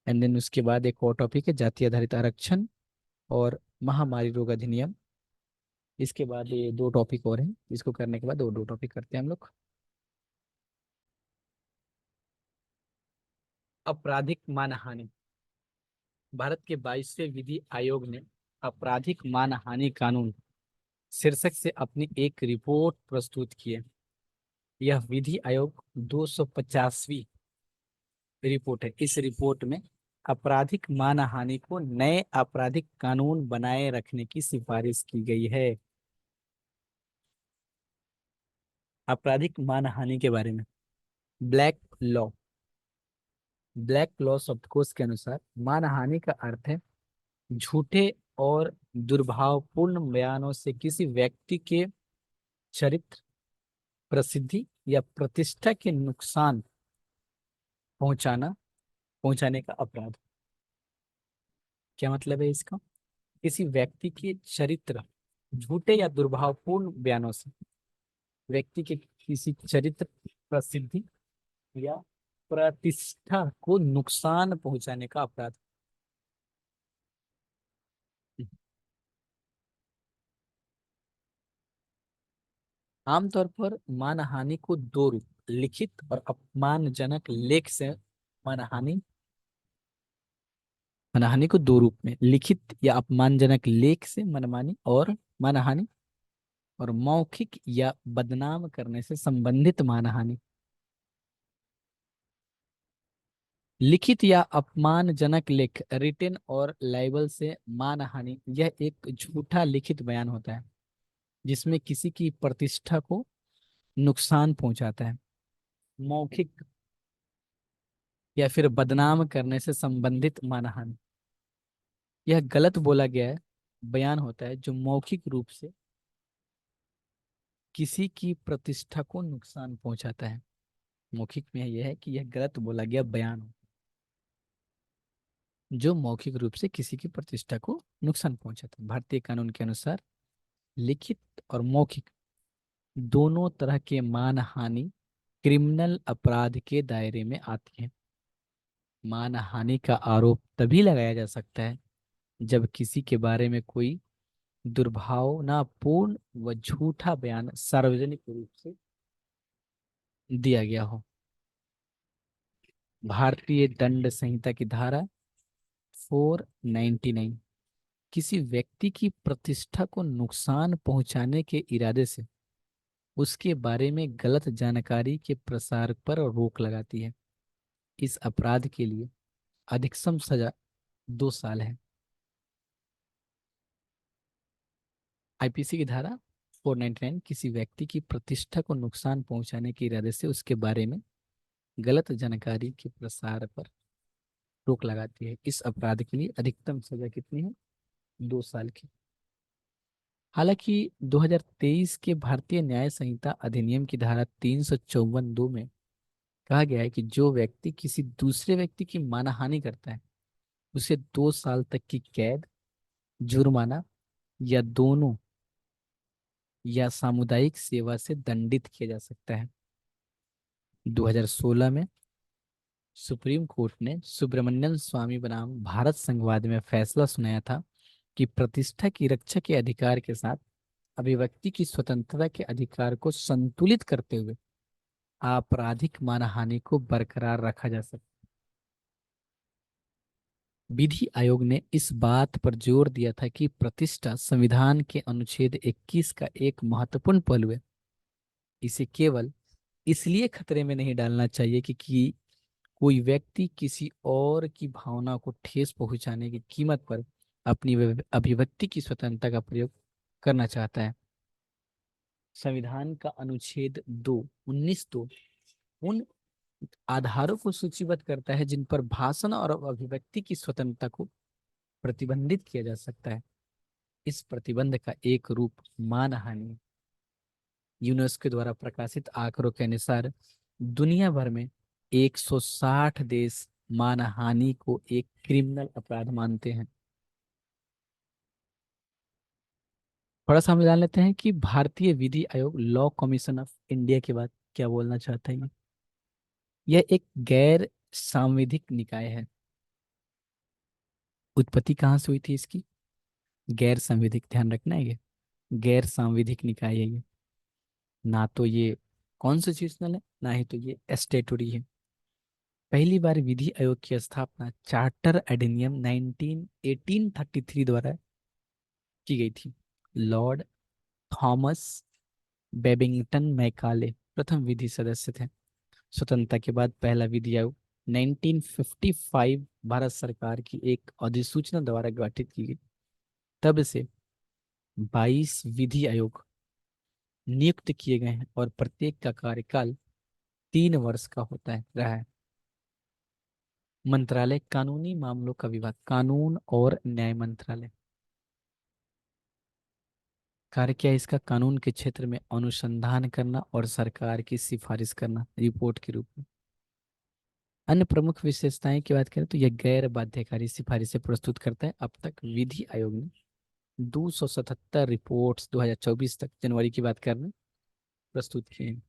एंड देन उसके बाद एक और टॉपिक है जाति आधारित आरक्षण और महामारी रोग अधिनियम। इसके बाद ये 2 टॉपिक और हैं, इसको करने के बाद दो टॉपिक करते हैं हम लोग। आपराधिक मानहानि। भारत के 22वें विधि आयोग ने आपराधिक मानहानि कानून शीर्षक से अपनी एक रिपोर्ट प्रस्तुत की है। यह विधि आयोग 250वीं रिपोर्ट है। इस रिपोर्ट में आपराधिक मानहानि को नए आपराधिक कानून बनाए रखने की सिफारिश की गई है। आपराधिक मानहानि के बारे में ब्लैक लॉ शब्दकोश के अनुसार मानहानि का अर्थ है झूठे और दुर्भावपूर्ण बयानों से किसी व्यक्ति के चरित्र, प्रसिद्धि या प्रतिष्ठा के नुकसान पहुंचाने का अपराध। क्या मतलब है इसका? किसी व्यक्ति के चरित्र, झूठे या दुर्भावपूर्ण बयानों से व्यक्ति के किसी चरित्र, प्रसिद्धि या प्रतिष्ठा को नुकसान पहुंचाने का अपराध। आमतौर पर मानहानि को 2 रूप, लिखित और अपमानजनक लेख से मानहानि मानहानि को 2 रूप में, लिखित या अपमानजनक लेख से मनमानी और मानहानि, और मौखिक या बदनाम करने से संबंधित मानहानि। लिखित या अपमानजनक लेख रिटेन और लाइबल से मानहानि यह एक झूठा लिखित बयान होता है जिसमें किसी की प्रतिष्ठा को नुकसान पहुंचाता है। मौखिक या फिर बदनाम करने से संबंधित मानहानि यह गलत बोला गया है बयान होता है जो मौखिक रूप से किसी की प्रतिष्ठा को नुकसान पहुंचाता है। मौखिक में यह है कि यह गलत बोला गया बयान हो जो मौखिक रूप से किसी की प्रतिष्ठा को नुकसान पहुंचाता है। भारतीय कानून के अनुसार लिखित और मौखिक दोनों तरह के मानहानि क्रिमिनल अपराध के दायरे में आती है। मानहानि का आरोप तभी लगाया जा सकता है जब किसी के बारे में कोई दुर्भावनापूर्ण व झूठा बयान सार्वजनिक रूप से दिया गया हो। भारतीय दंड संहिता की धारा 499 किसी व्यक्ति की प्रतिष्ठा को नुकसान पहुंचाने के इरादे से उसके बारे में गलत जानकारी के प्रसार पर रोक लगाती है। इस अपराध के लिए अधिकतम सजा 2 साल है। आईपीसी की धारा 499 किसी व्यक्ति की प्रतिष्ठा को नुकसान पहुंचाने के इरादे से उसके बारे में गलत जानकारी के प्रसार पर रोक लगाती है। इस अपराध के लिए अधिकतम सजा कितनी है? 2 साल की। हालांकि 2023 के भारतीय न्याय संहिता अधिनियम की धारा 354(2) में कहा गया है कि जो व्यक्ति किसी दूसरे व्यक्ति की मानहानि करता है उसे 2 साल तक की कैद, जुर्माना या दोनों या सामुदायिक सेवा से दंडित किया जा सकता है। 2016 में सुप्रीम कोर्ट ने सुब्रमण्यम स्वामी बनाम भारत संघवाद में फैसला सुनाया था कि प्रतिष्ठा की रक्षा के अधिकार के साथ अभिव्यक्ति की स्वतंत्रता के अधिकार को संतुलित करते हुए आपराधिक मानहानि को बरकरार रखा जा सकता है। विधि आयोग ने इस बात पर जोर दिया था कि प्रतिष्ठा संविधान के अनुच्छेद 21 का एक महत्वपूर्ण पहलू है। इसे केवल इसलिए खतरे में नहीं डालना चाहिए कि कोई व्यक्ति किसी और की भावना को ठेस पहुंचाने की कीमत पर अपनी अभिव्यक्ति की स्वतंत्रता का प्रयोग करना चाहता है। संविधान का अनुच्छेद 19 तो उन आधारों को सूचीबद्ध करता है जिन पर भाषण और अभिव्यक्ति की स्वतंत्रता को प्रतिबंधित किया जा सकता है। इस प्रतिबंध का एक रूप मानहानि है। यूनेस्को द्वारा प्रकाशित आंकड़ों के अनुसार दुनिया भर में 160 देश मानहानि को एक क्रिमिनल अपराध मानते हैं। थोड़ा सा हम जान लेते हैं कि भारतीय विधि आयोग लॉ कमीशन ऑफ इंडिया के बाद क्या बोलना चाहता है। यह एक गैर सांविधिक निकाय है। उत्पत्ति कहाँ से हुई थी इसकी? गैर संविधिक, ध्यान रखना है, ये गैर सांविधिक निकाय है। ये ना तो ये कॉन्स्टिट्यूशनल है, ना ही तो ये स्टेटोरी है। पहली बार विधि आयोग की स्थापना चार्टर अधिनियम 1833 द्वारा की गई थी। लॉर्ड थॉमस बेबिंगटन मैकाले प्रथम विधि सदस्य थे। स्वतंत्रता के बाद पहला विधि आयोग 1955 भारत सरकार की एक अधिसूचना द्वारा गठित की गई। तब से 22 विधि आयोग नियुक्त किए गए हैं और प्रत्येक का कार्यकाल 3 वर्ष का होता है रहा है। मंत्रालय कानूनी मामलों का विभाग, कानून और न्याय मंत्रालय। कार्य क्या है इसका? कानून के क्षेत्र में अनुसंधान करना और सरकार की सिफारिश करना रिपोर्ट के रूप में। अन्य प्रमुख विशेषताएं की बात करें तो यह गैर बाध्यकारी सिफारिशें प्रस्तुत करता है। अब तक विधि आयोग ने 277 रिपोर्ट्स 2024 तक, जनवरी की बात करना, प्रस्तुत किए हैं।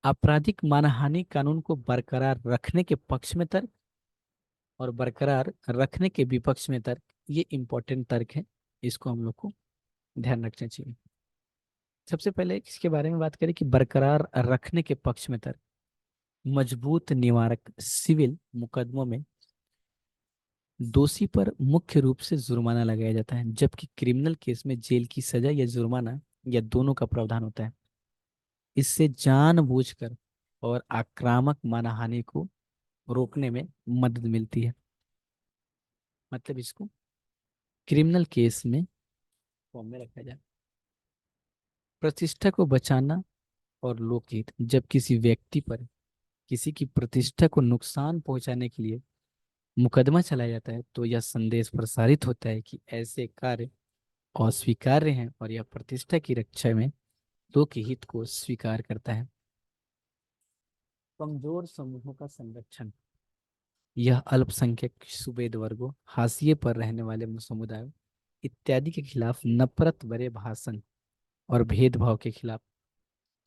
आपराधिक मानहानि कानून को बरकरार रखने के पक्ष में तर्क और बरकरार रखने के विपक्ष में तर्क, ये इंपॉर्टेंट तर्क है, इसको हम लोग को ध्यान रखना चाहिए। सबसे पहले इसके बारे में बात करें कि बरकरार रखने के पक्ष में तर्क। मजबूत निवारक सिविल मुकदमों में दोषी पर मुख्य रूप से जुर्माना लगाया जाता है, जबकि क्रिमिनल केस में जेल की सजा या जुर्माना या दोनों का प्रावधान होता है। इससे जानबूझकर और आक्रामक मानहानि को रोकने में मदद मिलती है। मतलब इसको क्रिमिनल केस में फॉर्म में रखा जाए। प्रतिष्ठा को बचाना और लोकहित, जब किसी व्यक्ति पर किसी की प्रतिष्ठा को नुकसान पहुंचाने के लिए मुकदमा चलाया जाता है तो यह संदेश प्रसारित होता है कि ऐसे कार्य अस्वीकार्य हैं और यह प्रतिष्ठा की रक्षा में लोक हित को स्वीकार करता है। कमजोर समूहों का संरक्षण। यह अल्पसंख्यक, सुवेद वर्गों, हाशिए पर रहने वाले समुदायों इत्यादि के खिलाफ नफरत भरे भाषण और भेदभाव के खिलाफ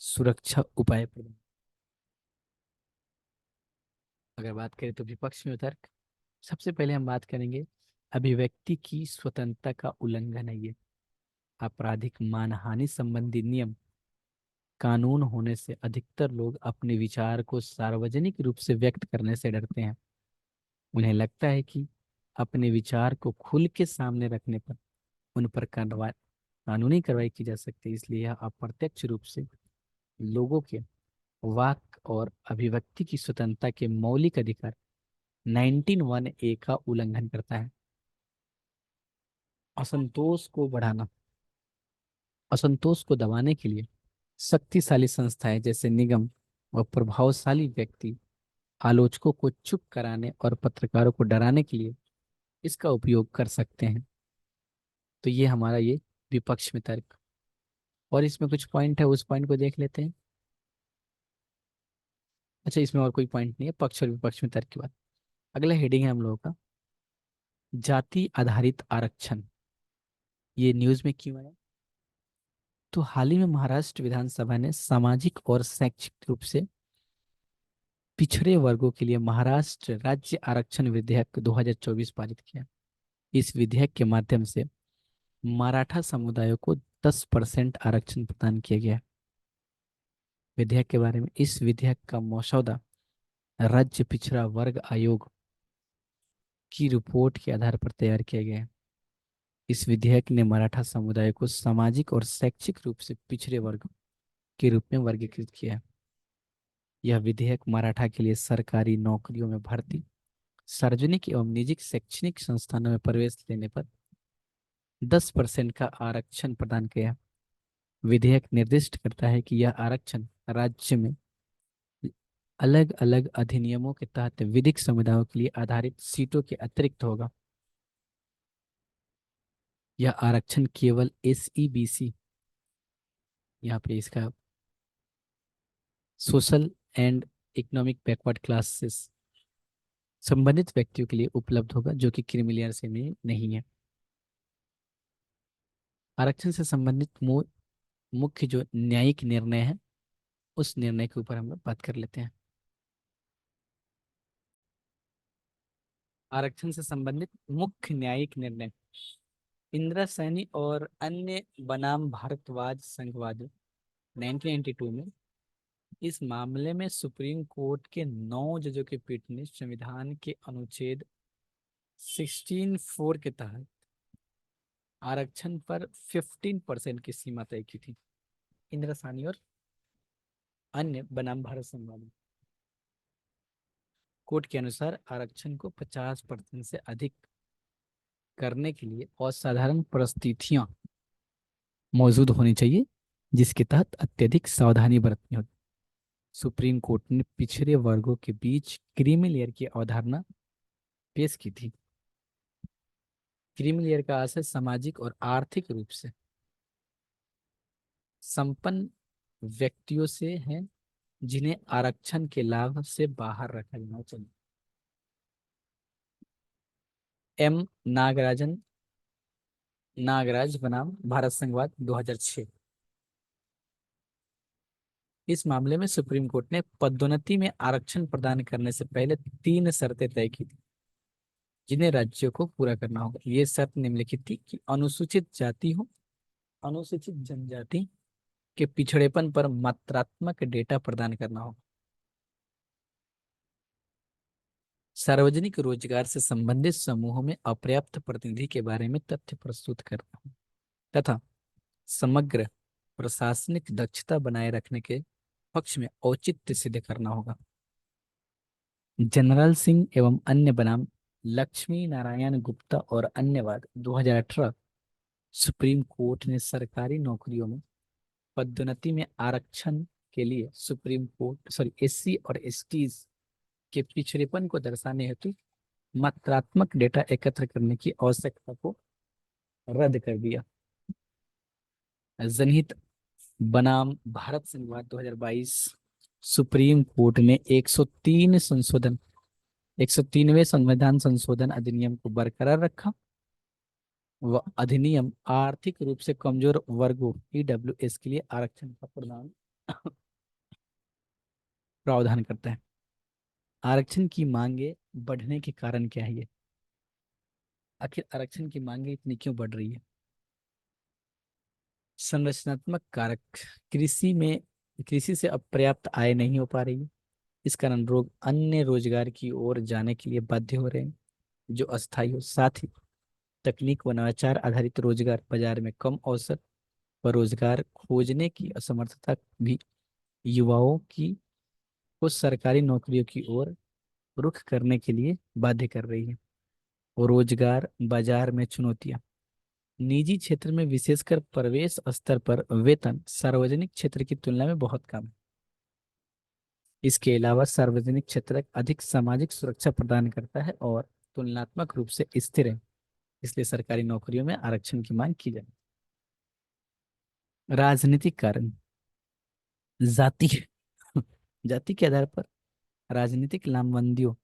सुरक्षा उपाय प्रदान। अगर बात करें तो विपक्ष में तर्क, सबसे पहले हम बात करेंगे अभिव्यक्ति की स्वतंत्रता का उल्लंघन है ये। आपराधिक मानहानि संबंधी नियम कानून होने से अधिकतर लोग अपने विचार को सार्वजनिक रूप से व्यक्त करने से डरते हैं। उन्हें लगता है कि अपने विचार को खुल के सामने रखने पर उन पर कानूनी कार्रवाई की जा सकती है, इसलिए यह अप्रत्यक्ष रूप से लोगों के वाक और अभिव्यक्ति की स्वतंत्रता के मौलिक अधिकार 19(1) का उल्लंघन करता है। असंतोष को बढ़ाना, असंतोष को दबाने के लिए शक्तिशाली संस्थाएं जैसे निगम और प्रभावशाली व्यक्ति आलोचकों को चुप कराने और पत्रकारों को डराने के लिए इसका उपयोग कर सकते हैं। तो ये हमारा ये विपक्ष में तर्क। और इसमें कुछ पॉइंट है, उस पॉइंट को देख लेते हैं। अच्छा, इसमें और कोई पॉइंट नहीं है पक्ष और विपक्ष में तर्क की बात। अगला हेडिंग है हम लोगों का जाति आधारित आरक्षण। ये न्यूज में क्यों है? तो हाल ही में महाराष्ट्र विधानसभा ने सामाजिक और शैक्षिक रूप से पिछड़े वर्गों के लिए महाराष्ट्र राज्य आरक्षण विधेयक 2024 पारित किया। इस विधेयक के माध्यम से मराठा समुदायों को 10% आरक्षण प्रदान किया गया है। विधेयक के बारे में, इस विधेयक का मसौदा राज्य पिछड़ा वर्ग आयोग की रिपोर्ट के आधार पर तैयार किया गया है। इस विधेयक ने मराठा समुदाय को सामाजिक और शैक्षिक रूप से पिछड़े वर्ग के रूप में वर्गीकृत किया है। यह विधेयक मराठा के लिए सरकारी नौकरियों में भर्ती, सार्वजनिक एवं निजी शैक्षणिक संस्थानों में प्रवेश लेने पर 10% का आरक्षण प्रदान किया। विधेयक निर्दिष्ट करता है कि यह आरक्षण राज्य में अलग अलग अधिनियमों के तहत विधिक समुदायों के लिए आधारित सीटों के अतिरिक्त होगा। यह आरक्षण केवल SEBC, यहाँ पे इसका social and economic backward classes संबंधित व्यक्तियों के लिए उपलब्ध होगा, जो कि क्रीमिलियर से में नहीं है। आरक्षण से संबंधित मुख्य जो न्यायिक निर्णय है, उस निर्णय के ऊपर हम लोग बात कर लेते हैं। आरक्षण से संबंधित मुख्य न्यायिक निर्णय इंदिरा सैनी और अन्य बनाम भारतवाज संघवाद 1992 में इस मामले में सुप्रीम कोर्ट के 9 जजों की पीठ ने संविधान के अनुच्छेद 16(4) के तहत आरक्षण पर 15% की सीमा तय की थी। इंदिरा साहनी और अन्य बनाम भारत संघवाद कोर्ट के अनुसार आरक्षण को 50% से अधिक करने के लिए असाधारण परिस्थितियां मौजूद होनी चाहिए, जिसके तहत अत्यधिक सावधानी बरतनी होगी। सुप्रीम कोर्ट ने पिछड़े वर्गों के बीच क्रीमी लेयर की अवधारणा पेश की थी। क्रीमी लेयर का आशय सामाजिक और आर्थिक रूप से संपन्न व्यक्तियों से है, जिन्हें आरक्षण के लाभ से बाहर रखा जाना चाहिए। एम नागराजन नागराज बनाम भारत संघवाद 2006। इस मामले में सुप्रीम कोर्ट ने पदोन्नति में आरक्षण प्रदान करने से पहले 3 शर्तें तय की थी, जिन्हें राज्यों को पूरा करना होगा। ये शर्त निम्नलिखित थी कि अनुसूचित जाति हो, अनुसूचित जनजाति के पिछड़ेपन पर मात्रात्मक डेटा प्रदान करना होगा, सार्वजनिक रोजगार से संबंधित समूहों में अपर्याप्त प्रतिनिधि के बारे में तथ्य प्रस्तुत करना होगा, तथा समग्र प्रशासनिक दक्षता बनाए रखने के पक्ष में औचित्य सिद्ध करना होगा। जनरल सिंह एवं अन्य बनाम लक्ष्मी नारायण गुप्ता और अन्यवाद 2018। सुप्रीम कोर्ट ने सरकारी नौकरियों में पदोन्नति में आरक्षण के लिए SC और ST के पिछड़ेपन को दर्शाने हेतु मात्रात्मक डेटा एकत्र करने की आवश्यकता को रद्द कर दिया। जनहित बनाम भारत संघवाद 2022। सुप्रीम कोर्ट ने 103वें संविधान संशोधन अधिनियम को बरकरार रखा। वह अधिनियम आर्थिक रूप से कमजोर वर्गों EWS के लिए आरक्षण का प्रदान प्रावधान करता है। आरक्षण की मांगे बढ़ने के कारण क्या है ये? आखिर आरक्षण की मांगे इतनी क्यों बढ़ रही है? संरचनात्मक कारक। कृषि में कृषि से अब पर्याप्त आय नहीं हो पा रही है। इस कारण लोग अन्य रोजगार की ओर जाने के लिए बाध्य हो रहे हैं, जो अस्थायी हो। साथ ही तकनीक व नवाचार आधारित रोजगार बाजार में कम अवसर व रोजगार खोजने की असमर्थता भी युवाओं की को सरकारी नौकरियों की ओर रुख करने के लिए बाध्य कर रही है। और रोजगार बाजार में चुनौतियां। निजी क्षेत्र में विशेषकर प्रवेश स्तर पर वेतन सार्वजनिक क्षेत्र की तुलना में बहुत कम है। इसके अलावा सार्वजनिक क्षेत्र अधिक सामाजिक सुरक्षा प्रदान करता है और तुलनात्मक रूप से स्थिर है। इसलिए सरकारी नौकरियों में आरक्षण की मांग की जाए। राजनीतिक कारण। जाति जाति के आधार पर राजनीतिक लामबंदियों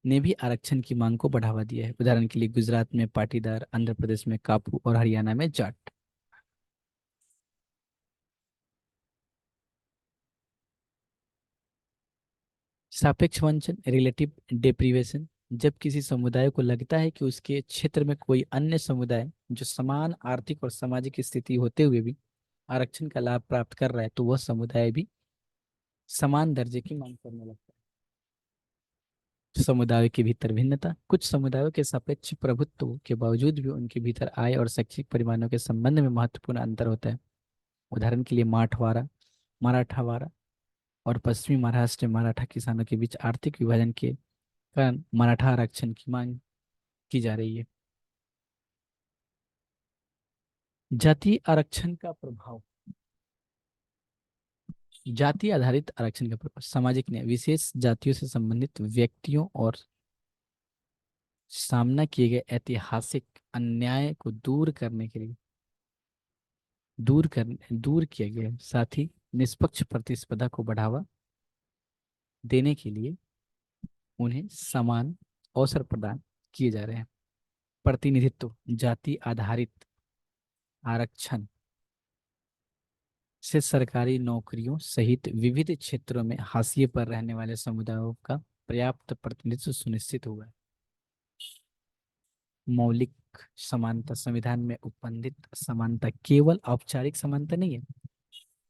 ने भी आरक्षण की मांग को बढ़ावा दिया है। उदाहरण के लिए गुजरात में पाटीदार, आंध्र प्रदेश में कापू और हरियाणा में जाट। सापेक्ष वंचन, रिलेटिव डेप्रिवेशन। जब किसी समुदाय को लगता है कि उसके क्षेत्र में कोई अन्य समुदाय जो समान आर्थिक और सामाजिक स्थिति होते हुए भी आरक्षण का लाभ प्राप्त कर रहा है, तो वह समुदाय भी समान दर्जे की मांग करने लगता है। समुदायों के भीतर भिन्नता। कुछ समुदायों के सापेक्ष प्रभुत्व के बावजूद भी उनके भीतर आय और शैक्षिक परिमाणों के संबंध में महत्वपूर्ण अंतर होता है। उदाहरण के लिए माठवाड़ा, मराठावाड़ा और पश्चिमी महाराष्ट्र में मराठा किसानों के बीच आर्थिक विभाजन के कारण मराठा आरक्षण की मांग की जा रही है। जाति आरक्षण का प्रभाव। जाति आधारित आरक्षण का प्रभाव। सामाजिक न्याय। विशेष जातियों से संबंधित व्यक्तियों और सामना किए गए ऐतिहासिक अन्याय को दूर किया गया है। साथ ही निष्पक्ष प्रतिस्पर्धा को बढ़ावा देने के लिए उन्हें समान अवसर प्रदान किए जा रहे हैं। प्रतिनिधित्व। जाति आधारित आरक्षण से सरकारी नौकरियों सहित विविध क्षेत्रों में हाशिए पर रहने वाले समुदायों का पर्याप्त प्रतिनिधित्व सुनिश्चित हुआ है। मौलिक समानता। संविधान में उपबंधित समानता केवल औपचारिक समानता नहीं है,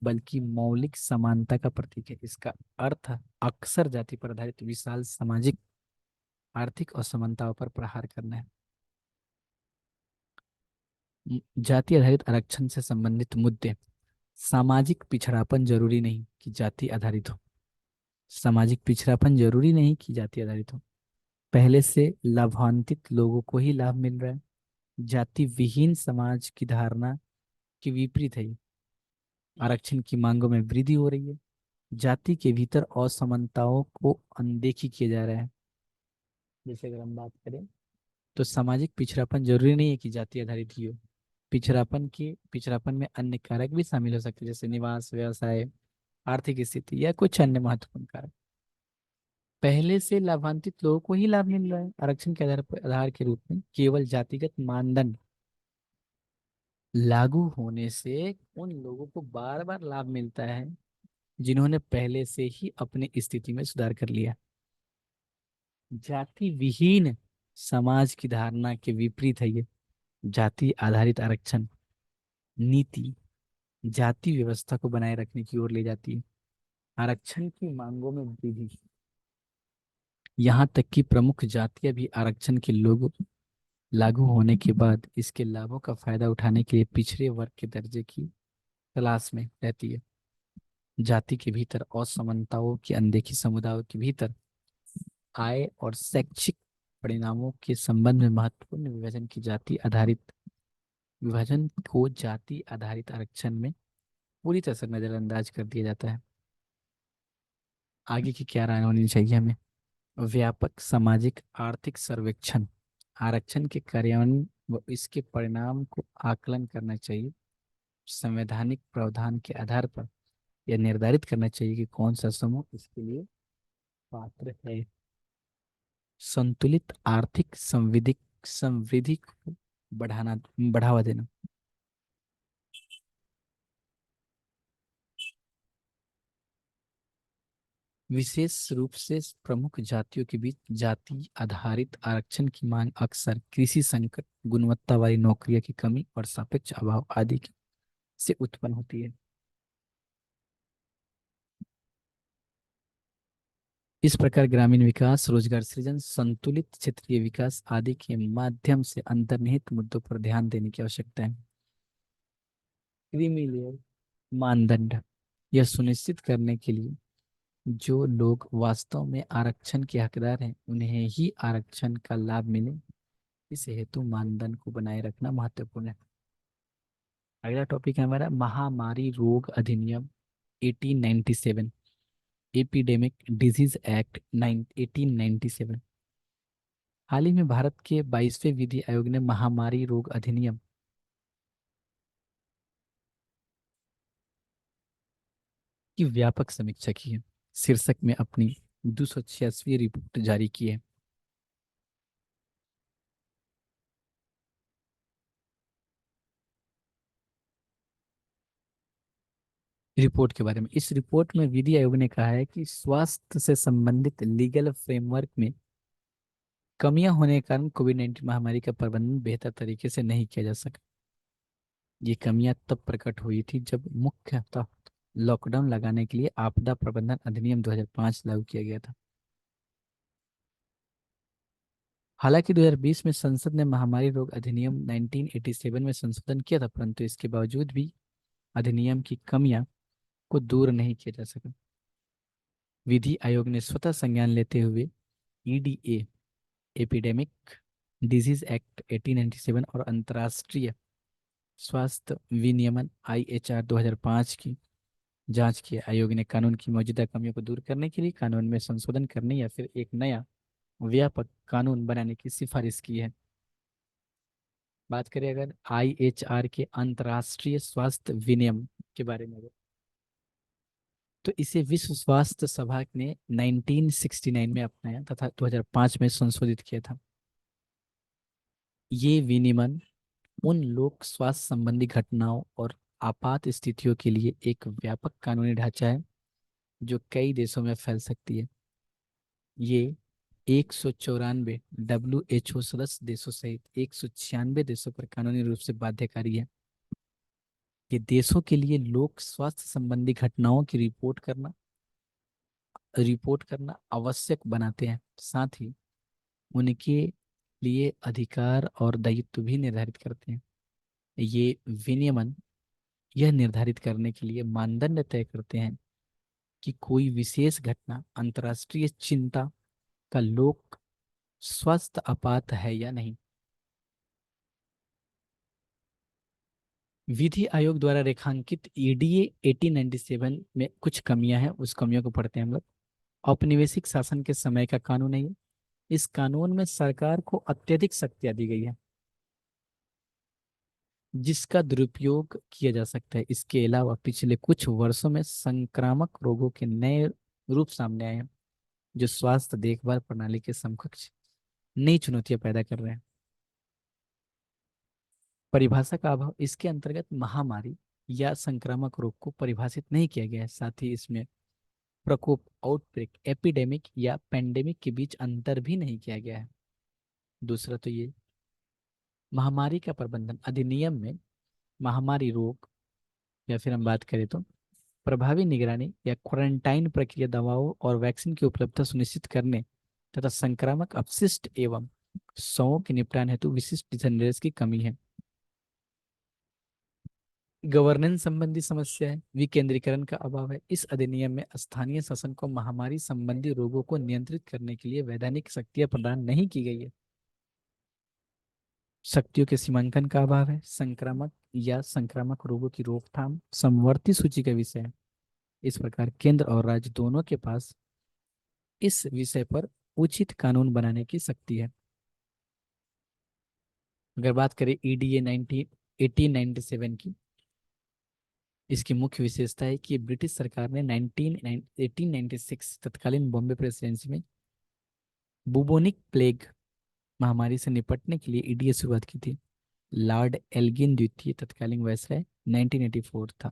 बल्कि मौलिक समानता का प्रतीक है। इसका अर्थ अक्सर जाति पर आधारित विशाल सामाजिक आर्थिक असमानताओं पर प्रहार करना है। जाति आधारित आरक्षण से संबंधित मुद्दे। सामाजिक पिछड़ापन जरूरी नहीं कि जाति आधारित हो। सामाजिक पिछड़ापन जरूरी नहीं कि जाति आधारित हो। पहले से लाभान्वित लोगों को ही लाभ मिल रहा है। जाति विहीन समाज की धारणा के विपरीत है ये। आरक्षण की मांगों में वृद्धि हो रही है। जाति के भीतर असमानताओं को अनदेखी किया जा रहा है। जैसे अगर हम बात करें तो सामाजिक पिछड़ापन जरूरी नहीं है कि जाति आधारित ही हो। पिछड़ापन में अन्य कारक भी शामिल हो सकते हैं, जैसे निवास, व्यवसाय, आर्थिक स्थिति या कुछ अन्य महत्वपूर्ण कारक। पहले से लाभान्वित लोगों को ही लाभ मिल रहा है। आरक्षण के आधार के रूप में केवल जातिगत मानदंड लागू होने से उन लोगों को बार बार लाभ मिलता है जिन्होंने पहले से ही अपनी स्थिति में सुधार कर लिया। जाति विहीन समाज की धारणा के विपरीत है ये। जाति आधारित आरक्षण नीति जाति व्यवस्था को बनाए रखने की ओर ले जाती है। आरक्षण की मांगों में वृद्धि। यहाँ तक कि प्रमुख जातियां भी आरक्षण के लोगों लागू होने के बाद इसके लाभों का फायदा उठाने के लिए पिछड़े वर्ग के दर्जे की तलाश में रहती है। जाति के भीतर असमानताओं की अनदेखी। समुदायों के भीतर आय और शैक्षिक परिणामों के संबंध में महत्वपूर्ण विभाजन को जाति आधारित आरक्षण में पूरी तरह से नजरअंदाज कर दिया जाता है। आगे की क्या राय होनी चाहिए हमें? व्यापक सामाजिक आर्थिक सर्वेक्षण। आरक्षण के कार्यान्वयन व इसके परिणाम को आकलन करना चाहिए। संवैधानिक प्रावधान के आधार पर यह निर्धारित करना चाहिए कि कौन सा समूह इसके लिए पात्र है। संतुलित आर्थिक समृद्धि को बढ़ावा देना। विशेष रूप से प्रमुख जातियों के बीच जाति आधारित आरक्षण की मांग अक्सर कृषि संकट, गुणवत्ता वाली नौकरियों की कमी और सापेक्ष अभाव आदि से उत्पन्न होती है। इस प्रकार ग्रामीण विकास, रोजगार सृजन, संतुलित क्षेत्रीय विकास आदि के माध्यम से अंतर्निहित मुद्दों पर ध्यान देने की आवश्यकता है। क्रीमी लेयर मानदंड यह सुनिश्चित करने के लिए जो लोग वास्तव में आरक्षण के हकदार हैं उन्हें ही आरक्षण का लाभ मिले, इस हेतु मानदंड को बनाए रखना महत्वपूर्ण है। अगला टॉपिक है हमारा महामारी रोग अधिनियम 1897, एपिडेमिक डिजीज एक्ट 1897। हाल ही में भारत के 22वें विधि आयोग ने महामारी रोग अधिनियम की व्यापक समीक्षा की है, शीर्षक में अपनी 286वीं रिपोर्ट जारी की है। रिपोर्ट के बारे में, इस रिपोर्ट में विधि आयोग ने कहा है कि स्वास्थ्य से संबंधित लीगल फ्रेमवर्क में कमियां होने के कारण कोविड-19 महामारी का प्रबंधन बेहतर तरीके से नहीं किया जा सका। ये कमियां तब प्रकट हुई थी जब मुख्यतः लॉकडाउन लगाने के लिए आपदा प्रबंधन अधिनियम 2005 लागू किया गया था। हालांकि 2020 में संसद ने महामारी रोग अधिनियम 1987 में संशोधन किया था, परंतु इसके बावजूद भी अधिनियम की कमियां को दूर नहीं किया जा सका। विधि आयोग ने स्वतः संज्ञान लेते हुए ईडीए, एपिडेमिक डिजीज एक्ट 1897 और अंतर्राष्ट्रीय स्वास्थ्य विनियमन आईएचआर 2005 की जांच की। आयोग ने कानून की मौजूदा कमियों को दूर करने के लिए कानून में संशोधन करने या फिर एक नया व्यापक कानून बनाने की सिफारिश की है। बात करें अगर आईएचआर के अंतर्राष्ट्रीय स्वास्थ्य विनियम के बारे में, तो इसे विश्व स्वास्थ्य सभा ने 1969 में अपनाया तथा 2005 में संशोधित किया था। ये विनियमन उन लोक स्वास्थ्य संबंधी घटनाओं और आपात स्थितियों के लिए एक व्यापक कानूनी ढांचा है जो कई देशों में फैल सकती है। ये 194 WHO सदस्य देशों सहित 196 देशों पर कानूनी रूप से बाध्यकारी है। ये देशों के लिए लोक स्वास्थ्य संबंधी घटनाओं की रिपोर्ट करना आवश्यक बनाते हैं, साथ ही उनके लिए अधिकार और दायित्व भी निर्धारित करते हैं। ये विनियमन यह निर्धारित करने के लिए मानदंड तय करते हैं कि कोई विशेष घटना अंतर्राष्ट्रीय चिंता का लोक स्वास्थ्य आपात है या नहीं। विधि आयोग द्वारा रेखांकित ईडीए 1897 में कुछ कमियां हैं, उस कमियों को पढ़ते हैं हम लोग। औपनिवेशिक शासन के समय का कानून है ये। इस कानून में सरकार को अत्यधिक शक्तियां दी गई है जिसका दुरुपयोग किया जा सकता है। इसके अलावा पिछले कुछ वर्षों में संक्रामक रोगों के नए रूप सामने आए हैं जो स्वास्थ्य देखभाल प्रणाली के समकक्ष नई चुनौतियां पैदा कर रहे हैं। परिभाषा का अभाव, इसके अंतर्गत महामारी या संक्रामक रोग को परिभाषित नहीं किया गया है, साथ ही इसमें प्रकोप, आउटब्रेक, एपिडेमिक या पेंडेमिक के बीच अंतर भी नहीं किया गया है। दूसरा तो ये महामारी का प्रबंधन अधिनियम में महामारी रोग या फिर हम बात करें तो प्रभावी निगरानी या क्वारंटाइन प्रक्रिया, दवाओं और वैक्सीन की उपलब्धता सुनिश्चित करने तथा संक्रामक अपशिष्ट एवं शवों के निपटान हेतु विशिष्ट दिशा निर्देश की कमी है। गवर्नेंस संबंधी समस्या है, विकेंद्रीकरण का अभाव है। इस अधिनियम में स्थानीय शासन को महामारी संबंधी रोगों को नियंत्रित करने के लिए वैधानिक शक्तियां प्रदान नहीं की गई है। शक्तियों के सीमांकन का अभाव है। संक्रामक या संक्रामक रोगों की रोकथाम समवर्ती सूची का विषय है। इस प्रकार केंद्र और राज्य दोनों के पास इस विषय पर उचित कानून बनाने की शक्ति है। अगर बात करें ईडीए 1897 की, इसकी मुख्य विशेषता है कि ब्रिटिश सरकार ने 1896 तत्कालीन बॉम्बे प्रेसिडेंसी में बुबोनिक प्लेग महामारी से निपटने के लिए ईडीए शुरुआत की थी। लॉर्ड एल्गिन द्वितीय तत्कालीन वायसराय 1984 था।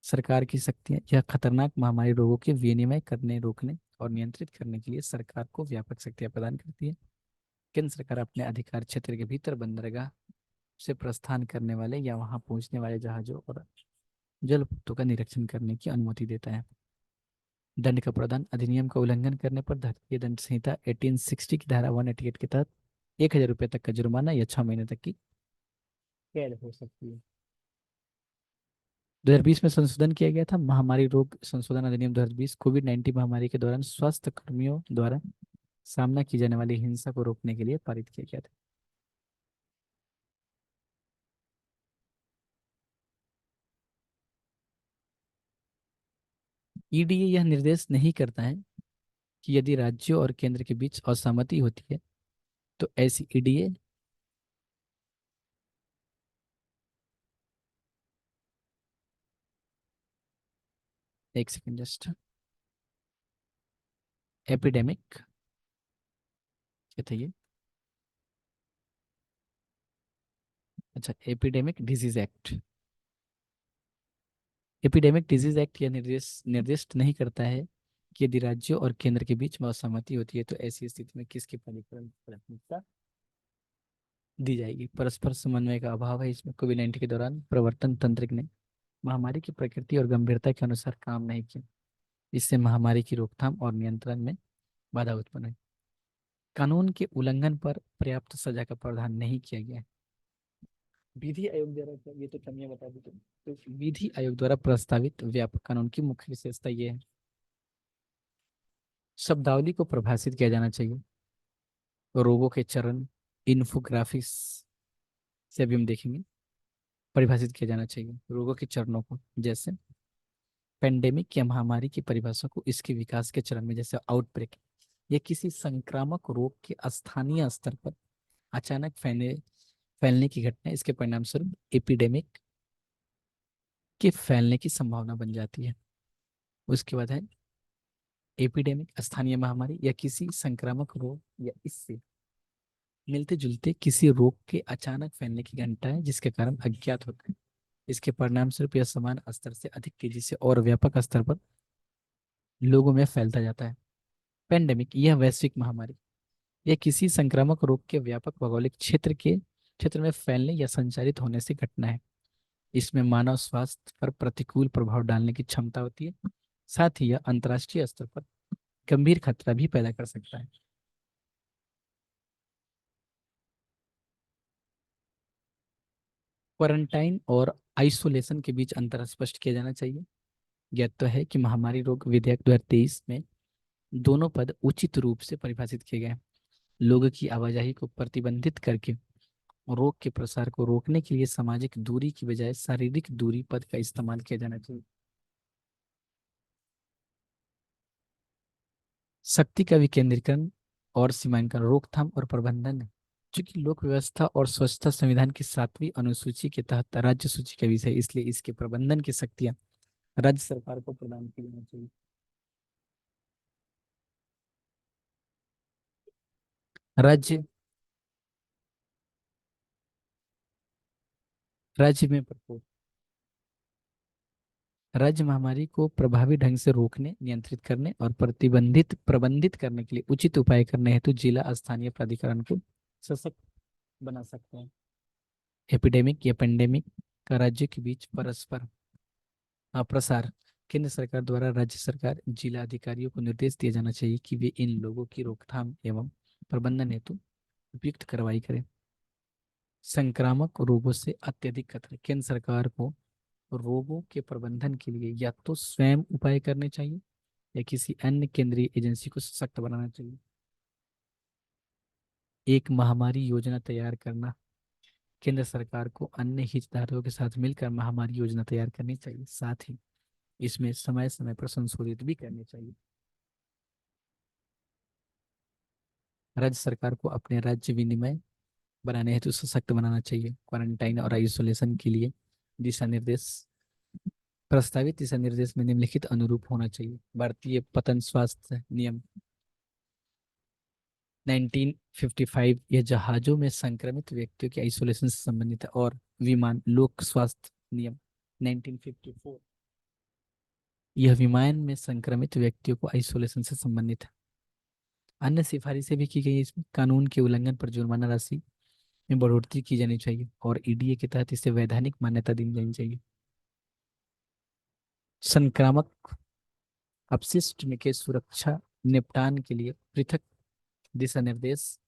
सरकार की शक्तियां, यह खतरनाक महामारी रोगों के विनिमय करने, रोकने और नियंत्रित करने के लिए सरकार को व्यापक शक्तियां प्रदान करती है। केंद्र सरकार अपने अधिकार क्षेत्र के भीतर बंदरगाह से प्रस्थान करने वाले या वहां पहुंचने वाले जहाजों और जलपोतों का निरीक्षण करने की अनुमति देता है। दंड का प्रावधान, अधिनियम का उल्लंघन करने पर भारतीय दंड संहिता 1860 की धारा 188 के तहत 1,000 रुपये तक का जुर्माना या 6 महीने तक की कैद हो सकती है। 2020 में संशोधन किया गया था, महामारी रोग संशोधन अधिनियम 2020 कोविड-19 महामारी के दौरान स्वास्थ्य कर्मियों द्वारा सामना की जाने वाली हिंसा को रोकने के लिए पारित किया गया था। ईडीए यह निर्देश नहीं करता है कि यदि राज्यों और केंद्र के बीच असहमति होती है तो ऐसी ईडीए, एक सेकंड जस्ट, एपिडेमिक, क्या था ये, अच्छा epidemic disease act, epidemic disease act यह निर्दिष्ट नहीं करता है कि यदि राज्यों और केंद्र के बीच में असहमति होती है तो ऐसी स्थिति में किसकी प्राथमिकता दी जाएगी। परस्पर समन्वय का अभाव है इसमें। कोविड-19 के दौरान प्रवर्तन तंत्र ने महामारी की प्रकृति और गंभीरता के अनुसार काम नहीं किया। इससे महामारी की रोकथाम और नियंत्रण में बाधा उत्पन्न हुई। कानून के उल्लंघन पर पर्याप्त सजा का प्रावधान नहीं किया गया है। विधि आयोग द्वारा, ये तो कमियां बता दी तुम। तो विधि आयोग द्वारा प्रस्तावित व्यापक कानून की मुख्य विशेषता ये है, शब्दावली को परिभाषित किया जाना चाहिए, रोगों के चरण इन्फोग्राफिक्स से अभी हम देखेंगे, परिभाषित किया जाना चाहिए रोगों के चरणों को, जैसे पेंडेमिक या महामारी की परिभाषा को इसके विकास के चरण में, जैसे आउटब्रेक, यह किसी संक्रामक रोग के स्थानीय स्तर पर अचानक फैलने की घटना, इसके परिणाम स्वरूप एपिडेमिक के फैलने की संभावना बन जाती है। उसके बाद है एपिडेमिक, स्थानीय महामारी या किसी संक्रामक रोग या इससे मिलते जुलते किसी रोग के अचानक फैलने की घटना है जिसके कारण अज्ञात होता है। इसके परिणाम स्वरूप यह समान स्तर से अधिक तेजी से और व्यापक स्तर पर लोगों में फैलता जाता है। पेंडेमिक, यह वैश्विक महामारी या किसी संक्रामक रोग के व्यापक भौगोलिक क्षेत्र में फैलने या संचारित होने से घटना है। इसमें मानव स्वास्थ्य पर प्रतिकूल प्रभाव डालने की क्षमता होती है, साथ ही यह अंतर्राष्ट्रीय स्तर पर गंभीर खतरा भी पैदा कर सकता है। क्वारंटाइन और आइसोलेशन के बीच अंतर स्पष्ट किया जाना चाहिए। यह तो है कि महामारी रोग विधेयक 2023 में दोनों पद उचित रूप से परिभाषित किए गए हैं। लोगों की आवाजाही को प्रतिबंधित करके रोग के प्रसार को रोकने के लिए सामाजिक दूरी की बजाय शारीरिक दूरी पद का इस्तेमाल किया जाना चाहिए। शक्ति का विकेंद्रीकरण और सीमांकन, रोकथाम और प्रबंधन, चूंकि लोक व्यवस्था और स्वच्छता संविधान की 7वीं अनुसूची के तहत राज्य सूची का विषय है, इसलिए इसके प्रबंधन की शक्तियां राज्य सरकार को प्रदान की जानी चाहिए। राज्य राज्य में प्रकोप, राज्य महामारी को प्रभावी ढंग से रोकने, नियंत्रित करने और प्रबंधित करने के लिए उचित उपाय करने हेतु जिला स्थानीय प्राधिकरण को सशक्त बना सकते हैं। एपिडेमिक या पेंडेमिक का राज्य के बीच परस्पर प्रसार, केंद्र सरकार द्वारा राज्य सरकार जिला अधिकारियों को निर्देश दिया जाना चाहिए कि वे इन लोगों की रोकथाम एवं प्रबंधन हेतु उपयुक्त कार्रवाई करें। संक्रामक रोगों से अत्यधिक खतरे, केंद्र सरकार को रोगों के प्रबंधन के लिए या तो स्वयं उपाय करने चाहिए या किसी अन्य केंद्रीय एजेंसी को सशक्त बनाना चाहिए। एक महामारी योजना तैयार करना, केंद्र सरकार को अन्य हितधारकों के साथ मिलकर महामारी योजना तैयार करनी चाहिए, साथ ही इसमें समय समय पर संशोधित भी करनी चाहिए। राज्य सरकार को अपने राज्य विनिमय बनाने हेतु सशक्त बनाना चाहिए। क्वारंटाइन और आइसोलेशन के लिए दिशा निर्देश, प्रस्तावित दिशा निर्देश में निम्नलिखित अनुरूप होना चाहिए। भारतीय पतन स्वास्थ्य नियम 1955 यह जहाजों में संक्रमित व्यक्तियों के आइसोलेशन से संबंधित है, और विमान लोक स्वास्थ्य नियम 1954 यह विमान में संक्रमित व्यक्तियों को आइसोलेशन से संबंधित है। अन्य सिफारिशें भी की गई है इसमें। कानून के उल्लंघन पर जुर्माना राशि में बढ़ोतरी की जानी चाहिए और ईडीए के तहत इसे वैधानिक मान्यता दी जानी चाहिए। संक्रामक अपशिष्ट में के सुरक्षा निपटान के लिए पृथक दिशा निर्देश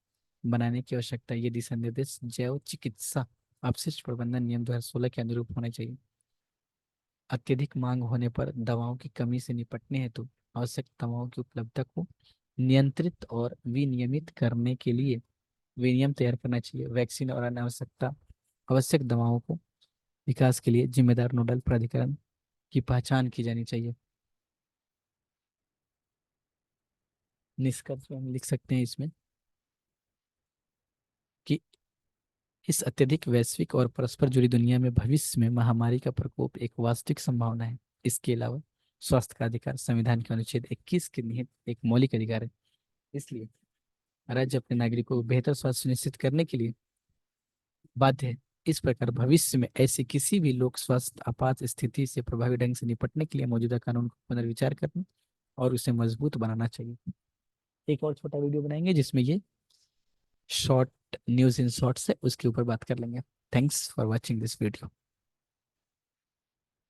बनाने की आवश्यकता है। ये दिशा निर्देश जैव चिकित्सा अपशिष्ट प्रबंधन नियम 2016 के अनुरूप होना चाहिए। अत्यधिक मांग होने पर दवाओं की कमी से निपटने हेतु आवश्यक दवाओं की उपलब्धता को नियंत्रित और विनियमित करने के लिए विनियम तैयार करना चाहिए। वैक्सीन और अन्य आवश्यकता आवश्यक दवाओं को विकास के लिए जिम्मेदार नोडल प्राधिकरण की पहचान की जानी चाहिए। निष्कर्ष में हम लिख सकते हैं इसमें कि इस अत्यधिक वैश्विक और परस्पर जुड़ी दुनिया में भविष्य में महामारी का प्रकोप एक वास्तविक संभावना है। इसके अलावा स्वास्थ्य का अधिकार संविधान के अनुच्छेद 21 के निहित एक मौलिक अधिकार है। इसलिए राज्य अपने नागरिकों को बेहतर स्वास्थ्य सुनिश्चित करने के लिए बाध्य है। इस प्रकार भविष्य में ऐसी किसी भी लोक स्वास्थ्य आपात स्थिति से प्रभावी ढंग से निपटने के लिए मौजूदा कानून को पुनर्विचार करना और उसे मजबूत बनाना चाहिए। एक और छोटा वीडियो बनाएंगे जिसमें ये शॉर्ट न्यूज इन शॉर्ट्स है, उसके ऊपर बात कर लेंगे। Thanks for watching this video.